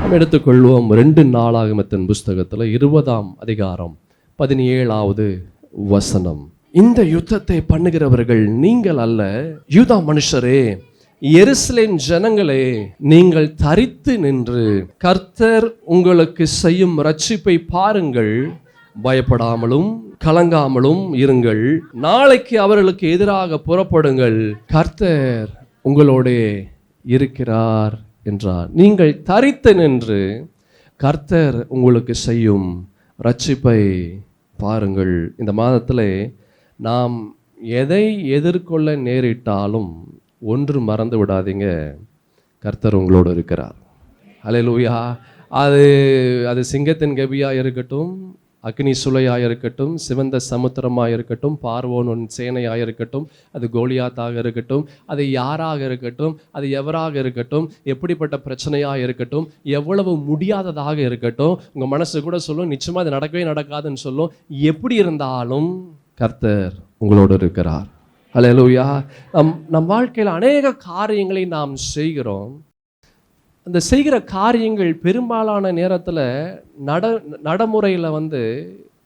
நாம் எடுத்துக்கொள்வோம் 2 நாளாகமத்தின் புஸ்தகத்தில் 20ஆம் அதிகாரம் 17வது வசனம். இந்த யுத்தத்தை பண்ணுகிறவர்கள் நீங்கள் அல்ல, யூதா மனுஷரே, எருசலேம் ஜனங்களே, நீங்கள் தரித்து நின்று கர்த்தர் உங்களுக்கு செய்யும் இரட்சிப்பை பாருங்கள், பயப்படாமலும் கலங்காமலும் இருங்கள். நாளைக்கு அவர்களுக்கு எதிராக புறப்படுங்கள், கர்த்தர் உங்களோட இருக்கிறார் என்றார். நீங்கள் தரித்து நின்று கர்த்தர் உங்களுக்கு செய்யும் இரட்சிப்பை பாருங்கள். இந்த மாதத்தில் நாம் எதை எதிர்கொள்ள நேரிட்டாலும் ஒன்று மறந்து விடாதீங்க, கர்த்தர் உங்களோடு இருக்கிறார். அல்லேலூயா. அது சிங்கத்தின் கெபியாக இருக்கட்டும், அக்னி சுளையாக இருக்கட்டும், சிவந்த சமுத்திரமாக இருக்கட்டும், பார்வோன் சேனையாக இருக்கட்டும், அது கோலியாத்தாக இருக்கட்டும், அது யாராக இருக்கட்டும், அது எவராக இருக்கட்டும், எப்படிப்பட்ட பிரச்சனையாக இருக்கட்டும், எவ்வளவு முடியாததாக இருக்கட்டும், உங்கள் மனசு கூட சொல்லும் நிச்சயமாக அது நடக்கவே நடக்காதுன்னு சொல்லும். எப்படி இருந்தாலும் கர்த்தர் உங்களோடு இருக்கிறார். அல்லேலூயா. நம் வாழ்க்கையில் அநேக காரியங்களை நாம் செய்கிறோம். அந்த செய்கிற காரியங்கள் பெரும்பாலான நேரத்தில் நடைமுறையில்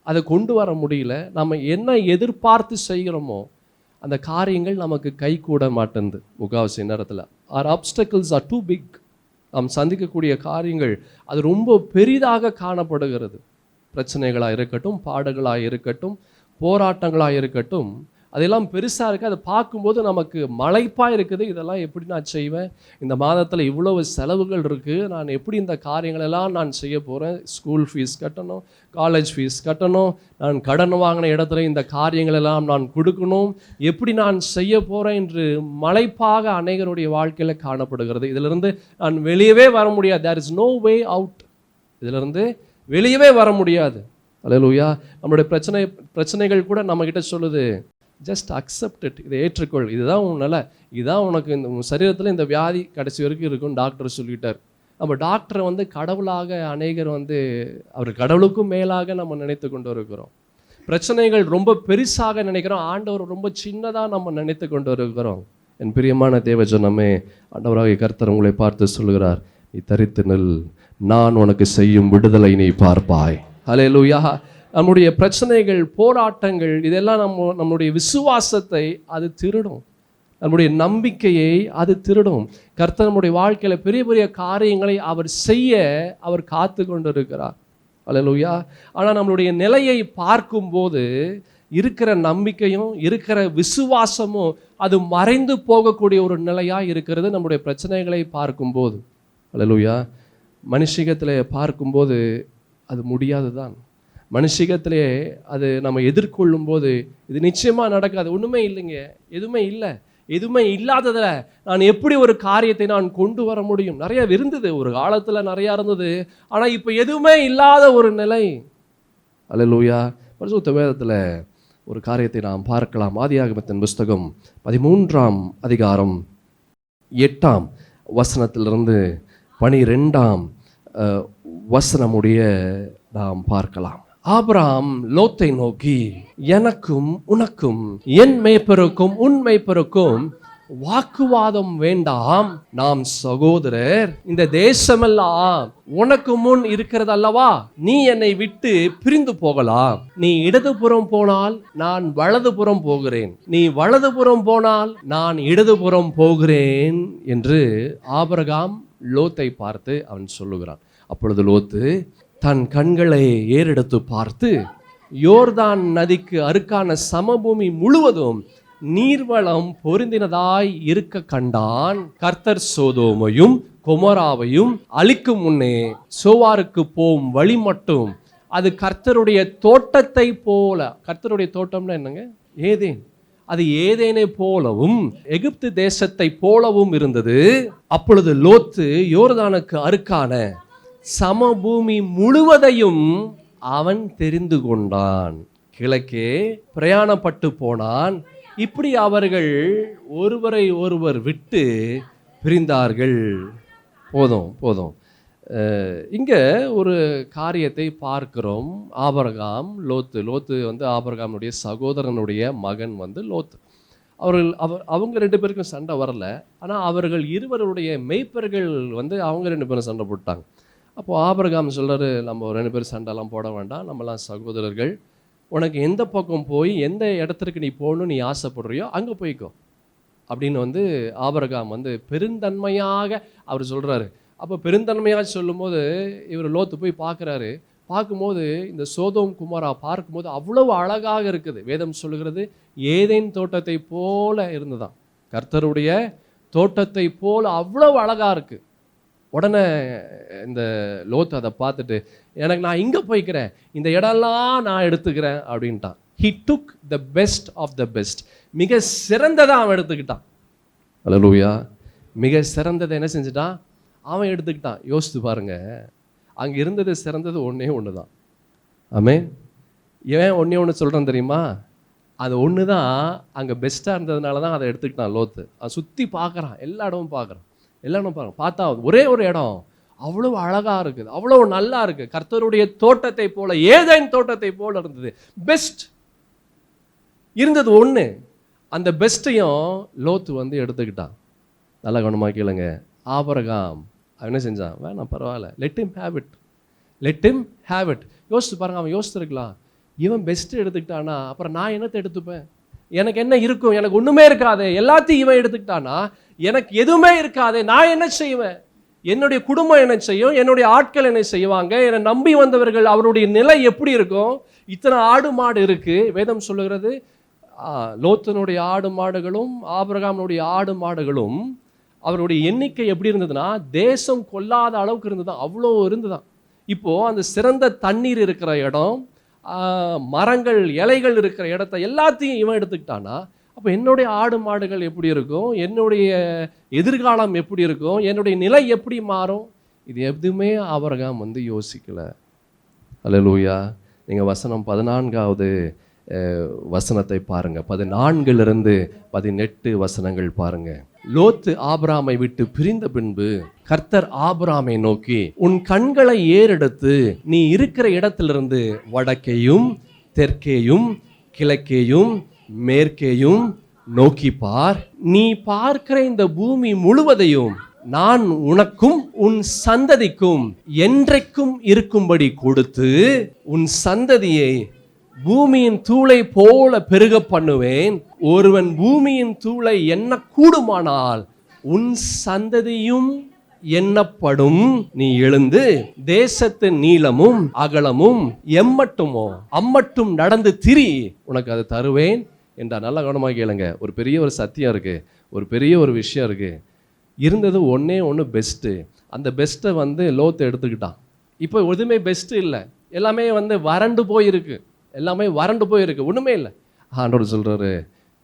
அதை கொண்டு வர முடியல. நம்ம என்ன எதிர்பார்த்து செய்கிறோமோ அந்த காரியங்கள் நமக்கு கை கூட மாட்டேங்குது. முக்காவாசி நேரத்தில் our obstacles are too big. நாம் சந்திக்கக்கூடிய காரியங்கள் அது ரொம்ப பெரிதாக காணப்படுகிறது. பிரச்சனைகளாக இருக்கட்டும், பாடுகளாக இருக்கட்டும், போராட்டங்களாக இருக்கட்டும், அதெல்லாம் பெருசாக இருக்குது. அதை பார்க்கும்போது நமக்கு மலைப்பாக இருக்குது. இதெல்லாம் எப்படி நான் செய்வேன்? இந்த மாதத்தில் இவ்வளவு செலவுகள் இருக்குது, நான் எப்படி இந்த காரியங்களெல்லாம் நான் செய்ய போகிறேன்? ஸ்கூல் ஃபீஸ் கட்டணும், காலேஜ் ஃபீஸ் கட்டணும், நான் கடன் வாங்கின இடத்துல இந்த காரியங்களெல்லாம் நான் கொடுக்கணும், எப்படி நான் செய்ய போகிறேன் என்று மலைப்பாக அநேகருடைய வாழ்க்கையில் காணப்படுகிறது. இதிலிருந்து நான் வெளியவே வர முடியாது. There is no way out. இதிலிருந்து வெளியவே வர முடியாது. அல்லேலூயா. நம்மளுடைய பிரச்சனைகள் கூட நம்மக்கிட்ட சொல்லுது, ஜஸ்ட் அக்செப்ட் இட், இதை ஏற்றுக்கொள், இதுதான் உன் நிலை, இதுதான் உனக்கு இந்த சரீரத்தில் இந்த வியாதி கடைசி வரைக்கும் இருக்கும் டாக்டர் சொல்லிட்டார். நம்ம டாக்டரை கடவுளாக அநேகர் அவர் கடவுளுக்கும் மேலாக நம்ம நினைத்து கொண்டு இருக்கிறோம். பிரச்சனைகள் ரொம்ப பெருசாக நினைக்கிறோம், ஆண்டவர் ரொம்ப சின்னதாக நம்ம நினைத்து கொண்டு இருக்கிறோம். என் பிரியமான தேவஜனமே, ஆண்டவராகிய கர்த்தர் உங்களை பார்த்து சொல்லுகிறார், நீ தரித்து நில், நான் உனக்கு செய்யும் விடுதலை நீ பார்ப்பாய். அல்லேலூயா. நம்முடைய பிரச்சனைகள், போராட்டங்கள், இதெல்லாம் நம்முடைய விசுவாசத்தை அது திருடும், நம்முடைய நம்பிக்கையை அது திருடும். கர்த்தர் நம்முடைய வாழ்க்கையில் பெரிய பெரிய காரியங்களை அவர் காத்து கொண்டு இருக்கிறார். அல்லேலூயா. ஆனால் நம்மளுடைய நிலையை பார்க்கும்போது இருக்கிற நம்பிக்கையும் இருக்கிற விசுவாசமும் அது மறைந்து போகக்கூடிய ஒரு நிலையாக இருக்கிறது நம்முடைய பிரச்சனைகளை பார்க்கும்போது. அல்லேலூயா. மனுஷிகத்தில் பார்க்கும்போது அது முடியாது தான். மனுஷிகத்திலே அது நம்ம எதிர்கொள்ளும் போது இது நிச்சயமாக நடக்காது. ஒன்றுமே இல்லைங்க, எதுவுமே இல்லை. எதுவுமே இல்லாததில் நான் எப்படி ஒரு காரியத்தை நான் கொண்டு வர முடியும்? நிறைய இருந்தது, ஒரு காலத்தில் நிறையா இருந்தது, ஆனால் இப்போ எதுவுமே இல்லாத ஒரு நிலை. அல்லேலூயா. பரிசுத்த வேதத்தில் ஒரு காரியத்தை நாம் பார்க்கலாம். ஆதியாகமத்தின் புஸ்தகம் 13ஆம் அதிகாரம் 8ஆம் வசனத்திலிருந்து 12ஆம் வசனமுடைய நாம் பார்க்கலாம். ஆபிரகாம் லோத்தை நோக்கி, எனக்கும் உனக்கும் என் மேய்ப்பருக்கும் உன் மேய்ப்பருக்கும் வாக்குவாதம் வேண்டாம், நாம் சகோதரர். இந்த தேசமெல்லாம் உனக்கு முன் இருக்கிறது அல்லவா, நீ என்னை விட்டு பிரிந்து போகலாம். நீ இடதுபுறம் போனால் நான் வலதுபுறம் போகிறேன், நீ வலதுபுறம் போனால் நான் இடதுபுறம் போகிறேன் என்று ஆபிரகாம் லோத்தை பார்த்து அவன் சொல்லுகிறான். அப்பொழுது லோத்து தன் கண்களை ஏறெடுத்து பார்த்து யோர்தான் நதிக்கு அருகான சமபூமி முழுவதும் நீர்வளம் பொருந்தினதாய் இருக்க கண்டான். கர்த்தர் சோதோமையும் கொமோராவையும் அழிக்கும் முன்னே சோவாருக்கு போகும் வழி மட்டும் அது கர்த்தருடைய தோட்டத்தை போல, கர்த்தருடைய தோட்டம்னா என்னங்க? ஏதேன். அது ஏதேனை போலவும் எகிப்து தேசத்தை போலவும் இருந்தது. அப்பொழுது லோத்து யோர்தானுக்கு அருகான சமபூமி முழுவதையும் அவன் தெரிந்து கொண்டான். கிழக்கே பிரயாணப்பட்டு போனான். இப்படி அவர்கள் ஒருவரை ஒருவர் விட்டு பிரிந்தார்கள். போதும். இங்கே ஒரு காரியத்தை பார்க்கிறோம். ஆபிரகாம் லோத்து ஆபிரகாமுடைய சகோதரனுடைய மகன் லோத்து. அவங்க 2 பேருக்கும் சண்டை வரல. ஆனால் அவர்கள் இருவருடைய மெய்ப்பர்கள் அவங்க 2 பேரும் சண்டை போட்டாங்க. அப்போது ஆபிரகாம் சொல்கிறாரு, நம்ம 2 பேர் சண்டைலாம் போட வேண்டாம், நம்மலாம் சகோதரர்கள். உனக்கு எந்த பக்கம் போய் எந்த இடத்துக்கு நீ போகணும்னு நீ ஆசைப்படுறியோ அங்கே போய்க்கோ அப்படின்னு ஆபிரகாம் பெருந்தன்மையாக அவர் சொல்கிறாரு. அப்போ பெருந்தன்மையாக சொல்லும்போது இவர் லோத்து போய் பார்க்குறாரு. பார்க்கும்போது இந்த சோதோம் குமாரா பார்க்கும்போது அவ்வளவு அழகாக இருக்குது. வேதம் சொல்லுகிறது, ஏதேன் தோட்டத்தை போல இருந்துதான், கர்த்தருடைய தோட்டத்தை போல அவ்வளவு அழகாக இருக்குது. உடனே இந்த லோத்து அதை பார்த்துட்டு, நான் இங்கே போய்க்கிறேன், இந்த இடம்லாம் நான் எடுத்துக்கிறேன் அப்படின்ட்டான். He took the best of the best. மிக சிறந்ததை அவன் எடுத்துக்கிட்டான். அல்லேலூயா. மிக சிறந்ததை என்ன செஞ்சுட்டான்? அவன் எடுத்துக்கிட்டான். யோசித்து பாருங்க, அங்கே இருந்தது சிறந்தது ஒன்று தான். ஆமென். ஏன் ஒன்று சொல்கிறேன் தெரியுமா? அது ஒன்று தான் அங்கே பெஸ்ட்டாக இருந்ததுனால தான் அதை எடுத்துக்கிட்டான் லோத்து. அதை சுற்றி பார்க்குறான், எல்லா இடமும் பார்க்குறான், பார்த்தா ஒரே ஒரு இடம் அவ்வளவு அழகாக இருக்குது, அவ்வளவு நல்லா இருக்குது. கர்த்தருடைய தோட்டத்தை போல, ஏதேன் தோட்டத்தை போல இருந்தது. பெஸ்ட் இருந்தது ஒன்று. அந்த பெஸ்ட்டையும் லோத்து எடுத்துக்கிட்டான். நல்ல கவனமாக கேளுங்க. ஆபிரகாம் அவன் என்ன செஞ்சான்? வேணாம், பரவாயில்ல, லெட் ஹிம் ஹேவ் இட். யோசிச்சு பாருங்க, அவன் யோசிச்சிருக்கலாம், இவன் பெஸ்ட்டு எடுத்துக்கிட்டானா அப்புறம் நான் என்னத்தை எடுத்துப்பேன்? எனக்கு என்ன இருக்கும்? எனக்கு ஒன்றுமே இருக்காது. எல்லாத்தையும் இவன் எடுத்துக்கிட்டானா எனக்கு எதுவுமே இருக்காது. நான் என்ன செய்வேன்? என்னுடைய குடும்பம் என்ன செய்யும்? என்னுடைய ஆட்கள் என்ன செய்வாங்க? என்னை நம்பி வந்தவர்கள் அவருடைய நிலை எப்படி இருக்கும்? இத்தனை ஆடு மாடு இருக்கு. வேதம் சொல்லுகிறது, லோத்தனுடைய ஆடு மாடுகளும் ஆபிரகாமுடைய ஆடு மாடுகளும் அவருடைய எண்ணிக்கை எப்படி இருந்ததுன்னா தேசம் கொள்ளாத அளவுக்கு இருந்ததுதான், அவ்வளோ இருந்துதான். இப்போ அந்த சிறந்த தண்ணீர் இருக்கிற இடம், மரங்கள் இலைகள் இருக்கிற இடத்த எல்லாத்தையும் இவன் எடுத்துக்கிட்டானா அப்போ என்னுடைய ஆடு மாடுகள் எப்படி இருக்கும்? என்னுடைய எதிர்காலம் எப்படி இருக்கும்? என்னுடைய நிலை எப்படி மாறும்? இது எதுவுமே ஆபிரகாம் யோசிக்கல. அல்லேலூயா. நீங்கள் வசனம் 14வது வசனத்தை பாருங்க, 14 18 வசனங்கள் பாருங்க. லோத்து ஆபிராமை விட்டு பிரிந்த பின்பு கர்த்தர் ஆபிராமை நோக்கி, உன் கண்களை ஏறெடுத்து நீ இருக்கிற இடத்திலிருந்து வடக்கேயும் தெற்கேயும் கிழக்கேயும் மேற்கேயும் நோக்கி பார். நீ பார்க்கிற இந்த பூமி முழுவதையும் நான் உனக்கும் உன் சந்ததிக்கும் என்றைக்கும் இருக்கும்படி கொடுத்து உன் சந்ததியை பூமியின் தூளை போல பெருக பண்ணுவேன். ஒருவன் பூமியின் தூளை எண்ண கூடுமானால் உன் சந்ததியும் எண்ணப்படும். நீ எழுந்து தேசத்தின் நீளமும் அகலமும் எம்மட்டுமோ அம்மட்டும் நடந்து திரி, உனக்கு அதை தருவேன் என்றார். நல்ல கவனமாக கேளுங்க. ஒரு பெரிய ஒரு சத்தியம் இருக்கு, ஒரு பெரிய ஒரு விஷயம் இருக்கு. இருந்தது ஒன்று பெஸ்ட்டு. அந்த பெஸ்ட்டை லோத்து எடுத்துக்கிட்டான். இப்போ எதுவுமே பெஸ்ட்டு இல்லை, எல்லாமே வறண்டு போயிருக்கு, எல்லாமே வறண்டு போயிருக்கு, ஒன்றுமே இல்லை. ஆண்டவர் சொல்கிறாரு,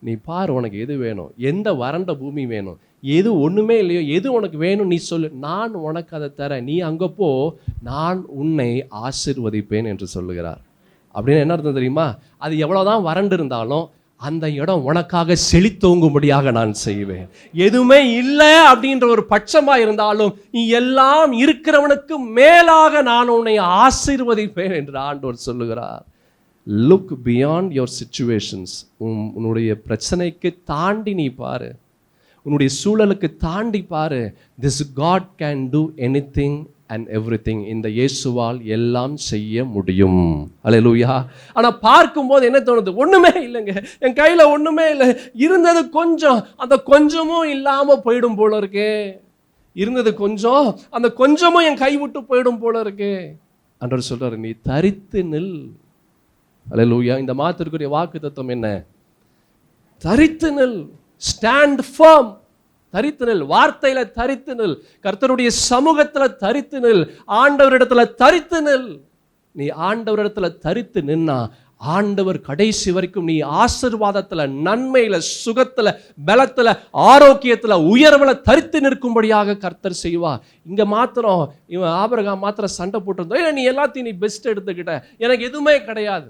நீ பாரு, உனக்கு எது வேணும்? எந்த வறண்ட பூமி வேணும்? எது ஒன்றுமே இல்லையோ, எது உனக்கு வேணும் நீ சொல்லு, நான் உனக்கு அதை தரேன். நீ அங்கே போ, நான் உன்னை ஆசீர்வதிப்பேன் என்று சொல்லுகிறார். அப்படின்னு என்ன அர்த்தம் தெரியுமா? அது எவ்வளோதான் வறண்டு இருந்தாலும் அந்த இடம் உனக்காக செழித்தோங்கும்படியாக நான் செய்வேன். எதுவுமே இல்லை அப்படின்ற ஒரு பட்சமாக இருந்தாலும் நீ எல்லாம் இருக்கிறவனுக்கு மேலாக நான் உன்னை ஆசீர்வதிப்பேன் என்று ஆண்டவர் சொல்லுகிறார். Look beyond your situations. உன்னுடைய பிரச்சனைக்கு தாண்டி நீ பாரு, உன்னுடைய சூழலுக்கு தாண்டி பாரு. This God can do anything and everything. இந்த இயேசுவால் எல்லாம் செய்ய முடியும். அல்லேலூயா. ஆனால் பார்க்கும்போது என்ன தோணுது? ஒன்றுமே இல்லைங்க, என் கையில் ஒன்றுமே இல்லை. இருந்தது கொஞ்சம், அந்த கொஞ்சமும் இல்லாமல் போயிடும் போல இருக்கே. இருந்தது கொஞ்சம், அந்த கொஞ்சமும் என் கை விட்டு போயிடும் போல இருக்கே. ஆண்டவர் சொல்றாரு, நீ தரித்து நில். அல்லேலூயா. இந்த மாத்திற்குரிய வாக்கு தத்துவம் என்ன? தரித்து நில். Stand firm. தரித்து நில். வார்த்தையில தரித்து நில், கர்த்தருடைய சமூகத்துல தரித்து நில், ஆண்டவரிடத்துல தரித்து நில். நீ ஆண்டவரிடத்துல தரித்து நின்னா ஆண்டவர் கடைசி வரைக்கும் நீ ஆசீர்வாதத்துல, நன்மையில, சுகத்துல, பலத்துல, ஆரோக்கியத்துல, உயர்வுல தரித்து நிற்கும்படியாக கர்த்தர் செய்வார். இங்க மாத்திரம் இவன் ஆபிரகாம் மாத்திரம் சண்டை போட்டிருந்தோம், நீ எல்லாத்தையும் நீ பெஸ்ட் எடுத்துக்கிட்ட, எனக்கு எதுவுமே கிடையாது,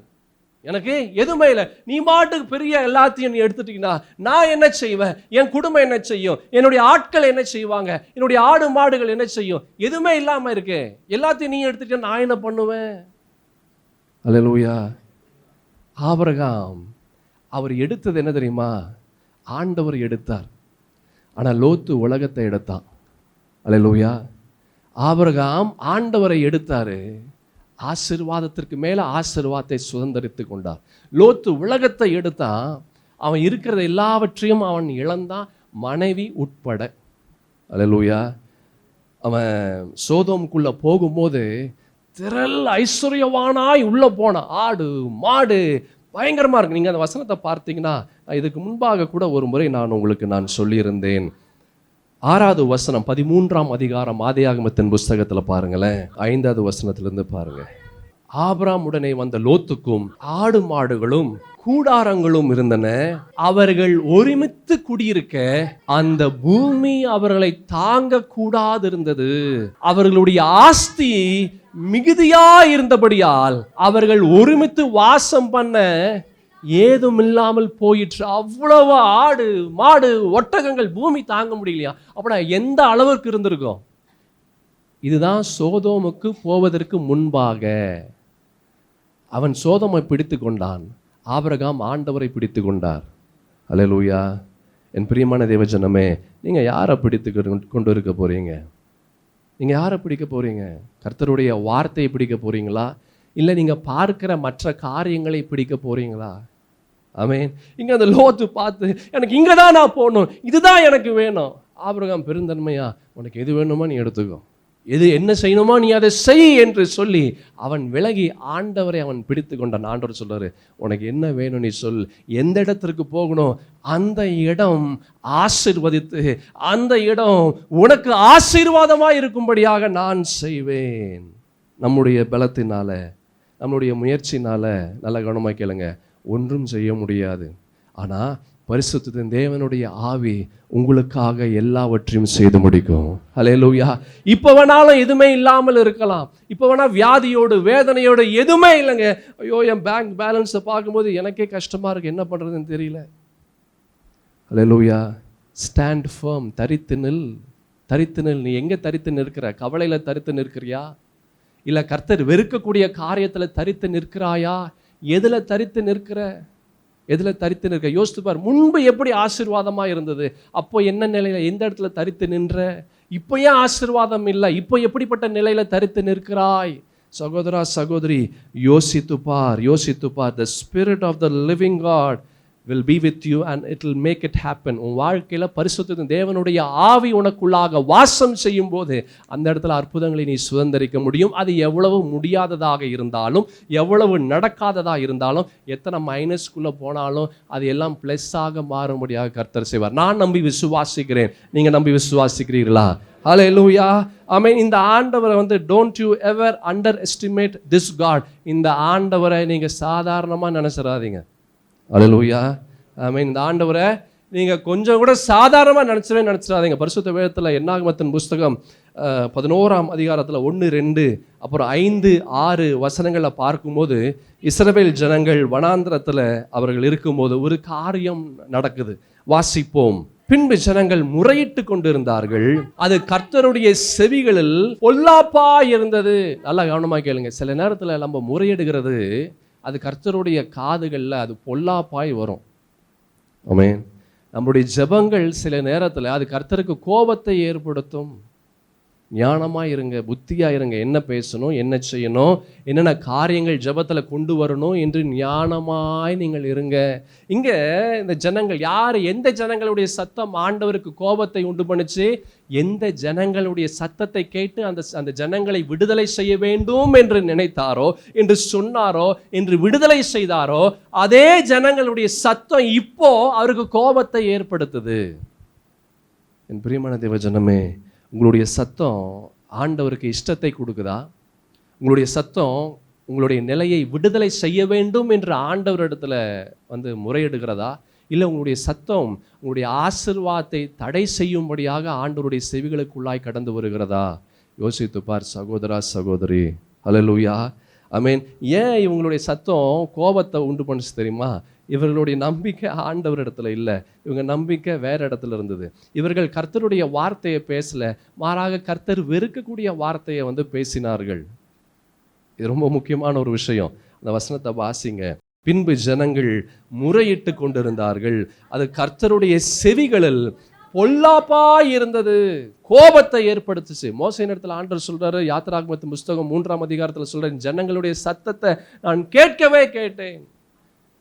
எனக்கு எதுவுமே இல்லை, நீ மாட்டுக்கு பெரிய எல்லாத்தையும் நீ எடுத்துட்டீங்கன்னா நான் என்ன செய்வேன்? என் குடும்பம் என்ன செய்யும்? என்னுடைய ஆட்கள் என்ன செய்வாங்க? என்னுடைய ஆடு மாடுகள் என்ன செய்யும்? எதுவுமே இல்லாமல் இருக்கு, எல்லாத்தையும் நீ எடுத்துட்டா நான் என்ன பண்ணுவேன்? அல்லேலூயா. ஆபிரகாம் அவர் எடுத்தது என்ன தெரியுமா? ஆண்டவர் எடுத்தார். ஆனால் லோத்து உலகத்தை எடுத்தான். அல்லேலூயா. ஆபிரகாம் ஆண்டவரை எடுத்தாரு, ஆசீர்வாதத்திற்கு மேல ஆசீர்வாதத்தை சுதந்தரித்து கொண்டார். லோத்து உலகத்தை எடுத்தான், அவன் இருக்கிற எல்லாவற்றையும் அவன் இழந்தான், மனைவி உட்பட. அல்லேலூயா. அவன் சோதோமுக்குள்ள போகும்போது திரள் ஐஸ்வர்யவானாய் உள்ள போனான். ஆடு மாடு பயங்கரமா இருக்கு. நீங்க அந்த வசனத்தை பார்த்தீங்கன்னா, இதுக்கு முன்பாக கூட ஒரு முறை நான் சொல்லியிருந்தேன். 6வது வசனம் 13ஆம் அதிகாரம் ஆதியாகமத்தின் புஸ்தகத்துல பாருங்களேன், 5வது வசனத்திலிருந்து பாருங்க. ஆபிரகாம் உடனே வந்த லோத்துக்கும் ஆடு மாடுகளும் கூடாரங்களும் இருந்தன. அவர்கள் ஒருமித்து குடியிருக்க அந்த பூமி அவர்களை தாங்க கூடாது இருந்தது. அவர்களுடைய ஆஸ்தி மிகுதியா இருந்தபடியால் அவர்கள் ஒருமித்து வாசம் பண்ண ஏதும் இல்லாமல் போயிற்று. அவ்வளவு ஆடு மாடு ஒட்டகங்கள், பூமி தாங்க முடியலையா? அப்படா எந்த அளவுக்கு இருந்திருக்கும்? இதுதான் சோதோமுக்கு போவதற்கு முன்பாக. அவன் சோதோமை பிடித்து கொண்டான், ஆபிரகாம் ஆண்டவரை பிடித்து கொண்டார். அல்லேலூயா. என் பிரியமான தேவஜனமே, நீங்க யாரை பிடித்து கொண்டு இருக்க போறீங்க? நீங்க யாரை பிடிக்க போறீங்க? கர்த்தருடைய வார்த்தையை பிடிக்க போறீங்களா, இல்லை நீங்க பார்க்கிற மற்ற காரியங்களை பிடிக்க போறீங்களா? ஆமென். இங்க அந்த லோத்து பார்த்து, எனக்கு இங்க தான் நான் போகணும், இதுதான் எனக்கு வேணும். ஆபிரகாம் பெருந்தன்மையா, உனக்கு எது வேணுமோ நீ எடுத்துக்கோ, எது என்ன செய்யணுமோ நீ அதை செய் என்று சொல்லி அவன் விலகி ஆண்டவரை அவன் பிடித்து கொண்டான். ஆண்டவர் சொல்றாரு, உனக்கு என்ன வேணும் நீ சொல், எந்த இடத்திற்கு போகணும் அந்த இடம் ஆசீர்வதித்து, அந்த இடம் உனக்கு ஆசீர்வாதமாக இருக்கும்படியாக நான் செய்வேன். நம்முடைய பலத்தினால, நம்முடைய முயற்சினால, நல்ல கவனமாக கேளுங்க, ஒன்றும் செய்ய முடியாது. ஆனால் பரிசுத்தத்தின் தேவனுடைய ஆவி உங்களுக்காக எல்லாவற்றையும் செய்து முடிக்கும். அல்லேலூயா. இப்போ வேணாலும் எதுவுமே இல்லாமல் இருக்கலாம், இப்போ வேணா வியாதியோடு வேதனையோடு எதுவுமே இல்லைங்க. ஐயோ, என் பேங்க் பேலன்ஸை பார்க்கும்போது எனக்கே கஷ்டமா இருக்கு, என்ன பண்றதுன்னு தெரியல. அல்லேலூயா. Stand firm. தரித்து நில், தரித்து நில். நீ எங்க தரித்து நிற்கிற? கவலையில தரித்து நிற்கிறியா, இல்லை கர்த்தர் வெறுக்கக்கூடிய காரியத்தில் தரித்து நிற்கிறாயா? எதுல தரித்து நிற்கிற? எதுல தரித்து நிற்க யோசித்து பார். முன்பு எப்படி ஆசீர்வாதமா இருந்தது, அப்போ என்ன நிலையில, எந்த இடத்துல தரித்து நின்ற? இப்போ ஏன் ஆசீர்வாதம் இல்லை? இப்போ எப்படிப்பட்ட நிலையில தரித்து நிற்கிறாய்? சகோதரா சகோதரி, யோசித்து பார், யோசித்து பார். The spirit of the living God will be with you and it will make it happen. உன் வாழ்க்கையில் பரிசுத்த தேவனுடைய ஆவி உனக்குள்ளாக வாசம் செய்யும் போது அந்த இடத்துல அற்புதங்களை நீ சுதந்தரிக்க முடியும். அது எவ்வளவு முடியாததாக இருந்தாலும், எவ்வளவு நடக்காததாக இருந்தாலும், எத்தனை மைனஸ்குள்ளே போனாலும் அது எல்லாம் ப்ளஸ்ஸாக மாறும்படியாக கர்த்தர் செய்வார். நான் நம்பி விசுவாசிக்கிறேன். நீங்கள் நம்பி விசுவாசிக்கிறீர்களா? ஹல்லேலூயா. ஆமென். இந்த ஆண்டவரை don't you ever underestimate this God. இந்த ஆண்டவரை நீங்கள் சாதாரணமாக நினைச்சிடாதீங்க. அல்லேலூயா. ஆமென். இந்த ஆண்டவரை நீங்கள் கொஞ்சம் கூட சாதாரணமாக நினச்சிடாதீங்க. பரிசுத்த வேதத்தில் என்னாகமத்தின் புஸ்தகம் 11ஆம் அதிகாரத்தில் 1, 2 அப்புறம் 5, 6 வசனங்களை பார்க்கும்போது, இஸ்ரவேல் ஜனங்கள் வனாந்திரத்தில் அவர்கள் இருக்கும்போது ஒரு காரியம் நடக்குது. வாசிப்போம். பின்பு ஜனங்கள் முறையிட்டு கொண்டிருந்தார்கள், அது கர்த்தருடைய செவிகளில் பொல்லாப்பா இருந்தது. நல்லா கவனமாக கேளுங்க. சில நேரத்தில் நம்ம முறையிடுகிறது அது கர்த்தருடைய காதுகளில் அது பொல்லாப்பாய் வரும். ஆமென். நம்முடைய ஜெபங்கள் சில நேரத்தில் அது கர்த்தருக்கு கோபத்தை ஏற்படுத்தும். ஞானமாக இருங்க, புத்தியாக இருங்க. என்ன பேசணும், என்ன செய்யணும், என்னென்ன காரியங்கள் ஜெபத்தில் கொண்டு வரணும் என்று ஞானமாய் நீங்கள் இருங்க. இங்கே இந்த ஜனங்கள் யார், எந்த ஜனங்களுடைய சத்தம் ஆண்டவருக்கு கோபத்தை உண்டு பண்ணுச்சு? எந்த ஜனங்களுடைய சத்தத்தை கேட்டு அந்த ஜனங்களை விடுதலை செய்ய வேண்டும் என்று நினைத்தாரோ, என்று சொன்னாரோ, என்று விடுதலை செய்தாரோ, அதே ஜனங்களுடைய சத்தம் இப்போ அவருக்கு கோபத்தை ஏற்படுத்துது. என் பிரியமான தேவ ஜனமே, உங்களுடைய சத்தம் ஆண்டவருக்கு இஷ்டத்தை கொடுக்குதா? உங்களுடைய சத்தம் உங்களுடைய நிலையை விடுதலை செய்ய வேண்டும் என்று ஆண்டவரிடத்துல முறையிடுகிறதா? இல்லை உங்களுடைய சத்தம் உங்களுடைய ஆசீர்வாதத்தை தடை செய்யும்படியாக ஆண்டவருடைய செவிகளுக்குள்ளாய் கடந்து வருகிறதா? யோசித்து பார் சகோதரா சகோதரி. அல்லேலூயா. ஆமென். ஏன் இவங்களுடைய சத்தம் கோபத்தை உண்டு பண்ணுச்சு தெரியுமா? இவர்களுடைய நம்பிக்கை ஆண்டவர் இடத்துல இல்லை, இவங்க நம்பிக்கை வேற இடத்துல இருந்தது. இவர்கள் கர்த்தருடைய வார்த்தையை பேசல, மாறாக கர்த்தர் வெறுக்கக்கூடிய வார்த்தையை பேசினார்கள். இது ரொம்ப முக்கியமான ஒரு விஷயம். அந்த வசனத்தை வாசிங்க. பின்பு ஜனங்கள் முறையிட்டு கொண்டிருந்தார்கள், அது கர்த்தருடைய செவிகளில் பொல்லாப்பா இருந்தது, கோபத்தை ஏற்படுத்துச்சு. மோசே இடத்துல ஆண்டவர் சொல்றாரு, யாத்திராகமத்தின் புஸ்தகம் 3ஆம் அதிகாரத்தில் சொல்றேன், ஜனங்களுடைய சத்தத்தை நான் கேட்கவே கேட்டேன்,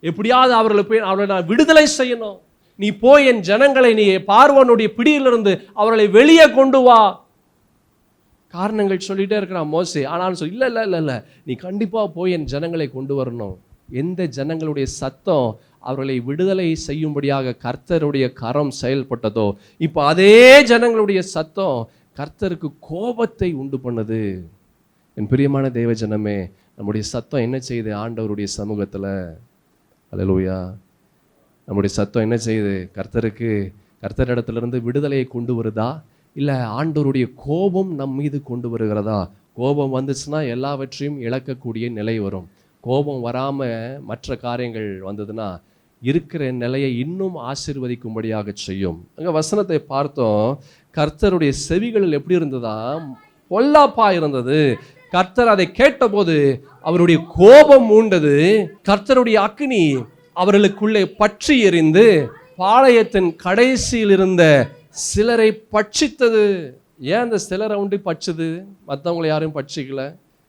எப்படியாவது அவர்களை நான் விடுதலை செய்யணும், நீ போய் என் ஜனங்களை நீ பார்வோனுடைய பிடியிலிருந்து அவர்களை வெளியே கொண்டு வா. காரணங்கள் சொல்லிட்டே இருக்கிறான் மோசே. ஆனாலும் இல்ல இல்ல இல்ல இல்ல, நீ கண்டிப்பா போய் என் ஜனங்களை கொண்டு வரணும். எந்த ஜனங்களுடைய சத்தம் அவர்களை விடுதலை செய்யும்படியாக கர்த்தருடைய கரம் செயல்பட்டதோ, இப்போ அதே ஜனங்களுடைய சத்தம் கர்த்தருக்கு கோபத்தை உண்டு பண்ணுது. என் பிரியமான தேவ ஜனமே, நம்முடைய சத்தம் என்ன செய்யுது ஆண்டவருடைய சமூகத்தில்? அல்லேலூயா. நம்முடைய சத்தம் என்ன செய்யுது? கர்த்தரிடத்திலிருந்து விடுதலையை கொண்டு வருதா, இல்லை ஆண்டவருடைய கோபம் நம் மீது கொண்டு வருகிறதா? கோபம் வந்துச்சுன்னா எல்லாவற்றையும் இழக்கக்கூடிய நிலை வரும். கோபம் வராமல் மற்ற காரியங்கள் வந்ததுன்னா இருக்கிற நிலையை இன்னும் ஆசீர்வதிக்கும்படியாக செய்யும். அங்கே வசனத்தை பார்த்தோம், கர்த்தருடைய செவிகளில் எப்படி இருந்ததா? பொல்லாப்பா இருந்தது. கர்த்தர் அதை கேட்டபோது அவருடைய கோபம் மூண்டது. கர்த்தருடைய அக்கினி அவர்களுக்குள்ளே பற்றி எரிந்து பாளையத்தின் கடைசியில் இருந்த சிலரை பட்சித்தது. ஏன் அந்த சிலரை உண்டு பட்சுது? மற்றவங்களை யாரையும் பட்சிக்கல?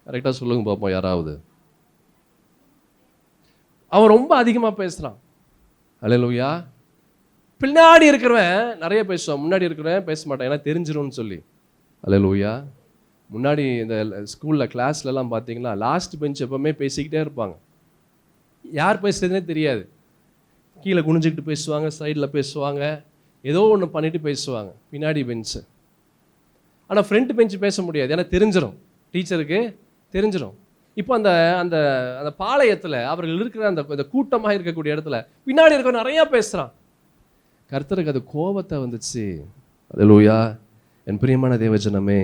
கரெக்டாக சொல்லுங்க பார்ப்போம் யாராவது. அவன் ரொம்ப அதிகமாக பேசுகிறான். அல்லேலூயா. பின்னாடி இருக்கிறவன் நிறைய பேசுவான், முன்னாடி இருக்கிறவன் பேச மாட்டான், ஏன்னா தெரிஞ்சிரும்னு சொல்லி. அல்லேலூயா. முன்னாடி இந்த ஸ்கூலில் கிளாஸ்லலாம் பார்த்தீங்கன்னா லாஸ்ட் பெஞ்ச் எப்பவுமே பேசிக்கிட்டே இருப்பாங்க. யார் பேசுறதுனே தெரியாது. கீழே குனிஞ்சிக்கிட்டு பேசுவாங்க, சைடில் பேசுவாங்க, ஏதோ ஒன்று பண்ணிட்டு பேசுவாங்க பின்னாடி பெஞ்சு. ஆனால் ஃப்ரண்ட் பெஞ்சு பேச முடியாது, ஏன்னா தெரிஞ்சிடும், டீச்சருக்கு தெரிஞ்சிடும். இப்போ அந்த அந்த அந்த பாளையத்தில் அவர்கள் இருக்கிற அந்த கூட்டமாக இருக்கக்கூடிய இடத்துல பின்னாடி இருக்க நிறையா பேசுகிறான். கர்த்தருக்கு அது கோபத்தை வந்துச்சு. அல்லேலூயா. என் பிரியமான தேவஜனமே,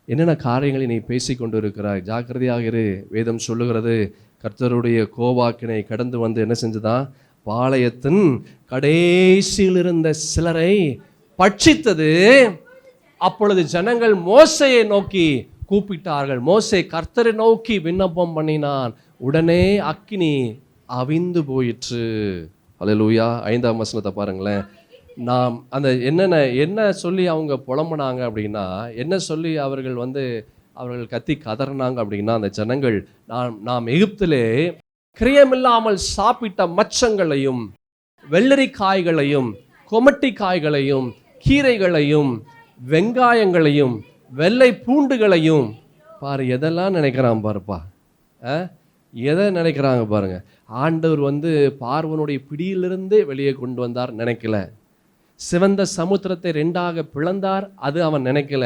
என்னென்ன காரியங்களை நீ பேசி கொண்டு இருக்கிறாய்? ஜாக்கிரதையாக இரு. வேதம் சொல்லுகிறது, கர்த்தருடைய கோபாக்கினை கடந்து வந்து என்ன செஞ்சுதான்? பாளையத்தின் கடைசியில் இருந்த சிலரை பட்சித்தது. அப்பொழுது ஜனங்கள் மோசையை நோக்கி கூப்பிட்டார்கள். மோசே கர்த்தரை நோக்கி விண்ணப்பம் பண்ணினான், உடனே அக்கினி அவிந்து போயிற்று. அல்லேலூயா. 5ஆம் வசனத்தை பாருங்களேன். நாம் அந்த என்ன சொல்லி அவங்க புலம்புனாங்க அப்படின்னா, என்ன சொல்லி அவர்கள் கத்தி கதறினாங்க அப்படின்னா, அந்த ஜனங்கள் நாம் எகிப்திலே கிரியமில்லாமல் சாப்பிட்ட மச்சங்களையும் வெள்ளரிக்காய்களையும் கொமட்டி காய்களையும் கீரைகளையும் வெங்காயங்களையும் வெள்ளை பூண்டுகளையும் பாரு, எதெல்லாம் நினைக்கிறான் பாருப்பா. எதை நினைக்கிறாங்க பாருங்க. ஆண்டவர் பார்வனுடைய பிடியிலிருந்து வெளியே கொண்டு வந்தார் நினைக்கல. சிவந்த சமுத்திரத்தை 2ஆக பிளந்தார், அது அவன் நினைக்கல.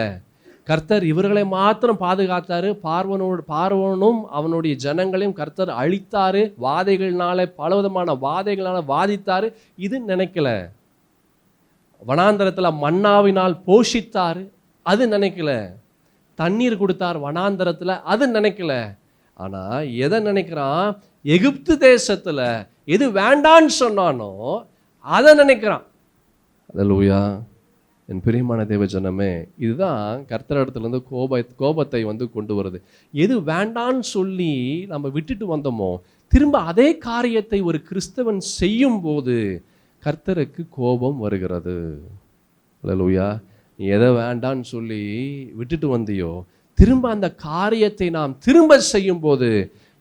கர்த்தர் இவர்களை மாத்திரம் பாதுகாத்தாரு, பார்வனும் அவனுடைய ஜனங்களையும் கர்த்தர் அழித்தாரு, வாதைகள்னால பலவிதமான வாதைகளால வாதித்தாரு, இது நினைக்கல. வனாந்தரத்தில் மன்னாவினால் போஷித்தாரு, அது நினைக்கல. தண்ணீர் கொடுத்தார் வனாந்தரத்தில், அது நினைக்கல. ஆனா எதை நினைக்கிறான்? எகிப்து தேசத்துல எது வேண்டான்னு சொன்னானோ அதை நினைக்கிறான். அல்லேலூயா. என் பிரியமான தேவஜனமே, இதுதான் கர்த்தரிடத்துலேருந்து கோபத்தை கொண்டு வருது. எது வேண்டான்னு சொல்லி நம்ம விட்டுட்டு வந்தோமோ, திரும்ப அதே காரியத்தை ஒரு கிறிஸ்தவன் செய்யும் போது கர்த்தருக்கு கோபம் வருகிறது. அல்லேலூயா. நீ எதை வேண்டான்னு சொல்லி விட்டுட்டு வந்தியோ, திரும்ப அந்த காரியத்தை நாம் திரும்ப செய்யும் போது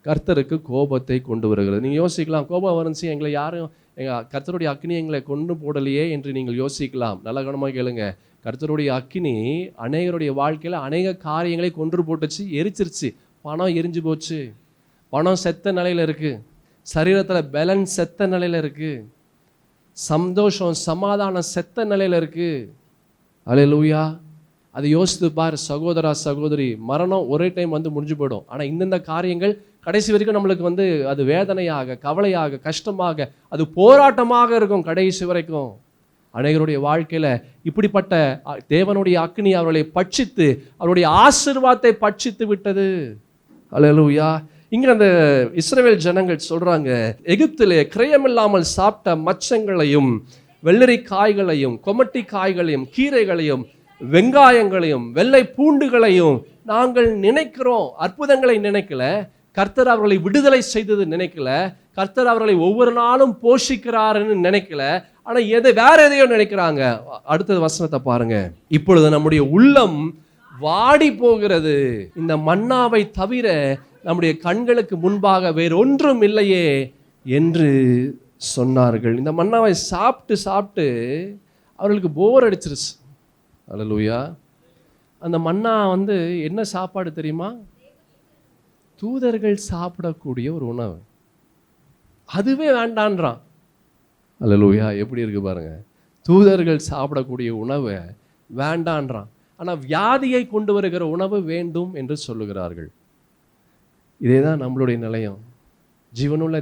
கர்த்தருக்கு கோபத்தை கொண்டு வருகிறது. நீங்கள் யோசிக்கலாம், கோபம் வந்துச்சு, எங்களை யாரும் கர்த்தருடைய அக்கினி எங்களை கொண்டு போடலையே என்று நீங்கள் யோசிக்கலாம். நல்ல கவனமாக கேளுங்க. கர்த்தருடைய அக்கினி அநேகருடைய வாழ்க்கையில் அநேக காரியங்களை கொன்று போட்டுச்சு, எரிச்சிருச்சு. பணம் எரிஞ்சு போச்சு, பணம் செத்த நிலையில் இருக்குது, சரீரத்தில் பேலன்ஸ் செத்த நிலையில் இருக்குது, சந்தோஷம் சமாதானம் செத்த நிலையில் இருக்குது. அல்லேலூயா. அதை யோசித்து பார் சகோதரா சகோதரி. மரணம் ஒரே டைம் முடிஞ்சு போயிடும். ஆனால் இந்தந்த காரியங்கள் கடைசி வரைக்கும் நம்மளுக்கு அது வேதனையாக, கவலையாக, கஷ்டமாக, அது போராட்டமாக இருக்கும் கடைசி வரைக்கும். அநேகருடைய வாழ்க்கையில் இப்படிப்பட்ட தேவனுடைய அக்கினி அவர்களை பட்சித்து அவருடைய ஆசீர்வாதத்தை பட்சித்து விட்டது. அல்லேலூயா. இங்கே அந்த இஸ்ரவேல் ஜனங்கள் சொல்றாங்க, எகிப்திலே கிரயமில்லாமல் சாப்பிட்ட மச்சங்களையும் வெள்ளரி காய்களையும் கொமட்டி காய்களையும் கீரைகளையும் வெங்காயங்களையும் வெள்ளை பூண்டுகளையும் நாங்கள் நினைக்கிறோம். அற்புதங்களை நினைக்கல, கர்த்தர் அவர்களை விடுதலை செய்தது நினைக்கல, கர்த்தர் அவர்களை ஒவ்வொரு நாளும் போஷிக்கிறாருன்னு நினைக்கல. ஆனால் வேற எதையோ நினைக்கிறாங்க. அடுத்த வசனத்தை பாருங்க. இப்பொழுது நம்முடைய உள்ளம் வாடி போகிறது, இந்த மன்னாவை தவிர நம்முடைய கண்களுக்கு முன்பாக வேறொன்றும் இல்லையே என்று சொன்னார்கள். இந்த மன்னாவை சாப்பிட்டு சாப்பிட்டு அவர்களுக்கு போர் அடிச்சிருச்சு. அல்லேலூயா. அந்த மன்னா என்ன சாப்பாடு தெரியுமா? தூதர்கள் சாப்பிடக்கூடிய ஒரு உணவு. அதுவே வேண்டான்றான். அல்லேலூயா. எப்படி இருக்கு பாருங்க. தூதர்கள் சாப்பிடக்கூடிய உணவை வேண்டான்றான். ஆனால் வியாதியை கொண்டு வருகிற உணவு வேண்டும் என்று சொல்லுகிறார்கள். இதே தான் நம்மளுடைய நிலையம். ஜீவனுள்ள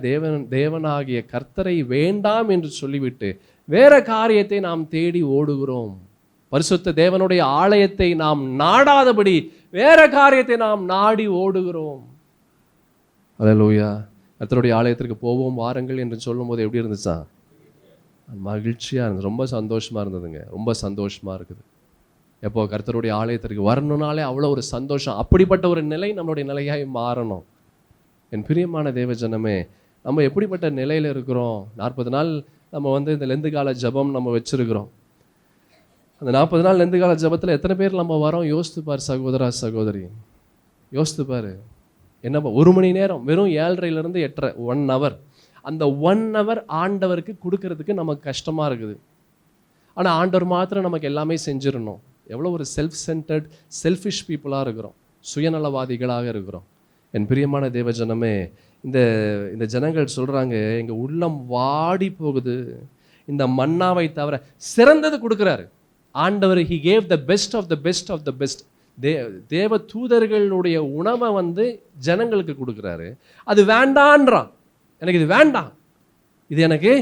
தேவனாகிய கர்த்தரை வேண்டாம் என்று சொல்லிவிட்டு வேற காரியத்தை நாம் தேடி ஓடுகிறோம். பரிசுத்த தேவனுடைய ஆலயத்தை நாம் நாடாதபடி வேற காரியத்தை நாம் நாடி ஓடுகிறோம். அல்லேலூயா. கர்த்தருடைய ஆலயத்திற்கு போவோம் வாருங்கள் என்று சொல்லும் போது எப்படி இருந்துச்சா? மகிழ்ச்சியாக இருந்தது, ரொம்ப சந்தோஷமாக இருந்ததுங்க. ரொம்ப சந்தோஷமாக இருக்குது. எப்போ கர்த்தருடைய ஆலயத்திற்கு வரணும்னாலே அவ்வளோ ஒரு சந்தோஷம். அப்படிப்பட்ட ஒரு நிலை நம்மளுடைய நிலையாய் மாறணும். என் பிரியமான தேவஜனமே, நம்ம எப்படிப்பட்ட நிலையில் இருக்கிறோம்? 40 நாள் நம்ம இந்த லெந்து கால ஜபம் நம்ம வச்சுருக்கிறோம். அந்த 40 நாள் லெந்து கால ஜபத்தில் எத்தனை பேர் நம்ம வரோம்? யோசித்து பார் சகோதரா சகோதரி, யோசித்து பார். என்னப்பா 1 மணி நேரம், வெறும் 7:30 to 8:30, 1 hour. அந்த 1 hour ஆண்டவருக்கு கொடுக்கறதுக்கு நமக்கு கஷ்டமாக இருக்குது. ஆனால் ஆண்டவர் மாத்திரம் நமக்கு எல்லாமே செஞ்சிடணும். எவ்வளோ ஒரு செல்ஃப் சென்டர்ட், செல்ஃபிஷ் பீப்புளாக இருக்கிறோம், சுயநலவாதிகளாக இருக்கிறோம். என் பிரியமான தேவஜனமே, இந்த ஜனங்கள் சொல்கிறாங்க, எங்கள் உள்ளம் வாடி போகுது, இந்த மன்னாவை தவிர சிறந்தது கொடுக்குறாரு ஆண்டவர். He gave the best of the best of the best. தேவ தூதர்களுடைய உணவை ஜனங்களுக்கு கொடுக்குறாரு. அது வேண்டான்றான். எனக்கு இது வேண்டாம், இது எனக்கு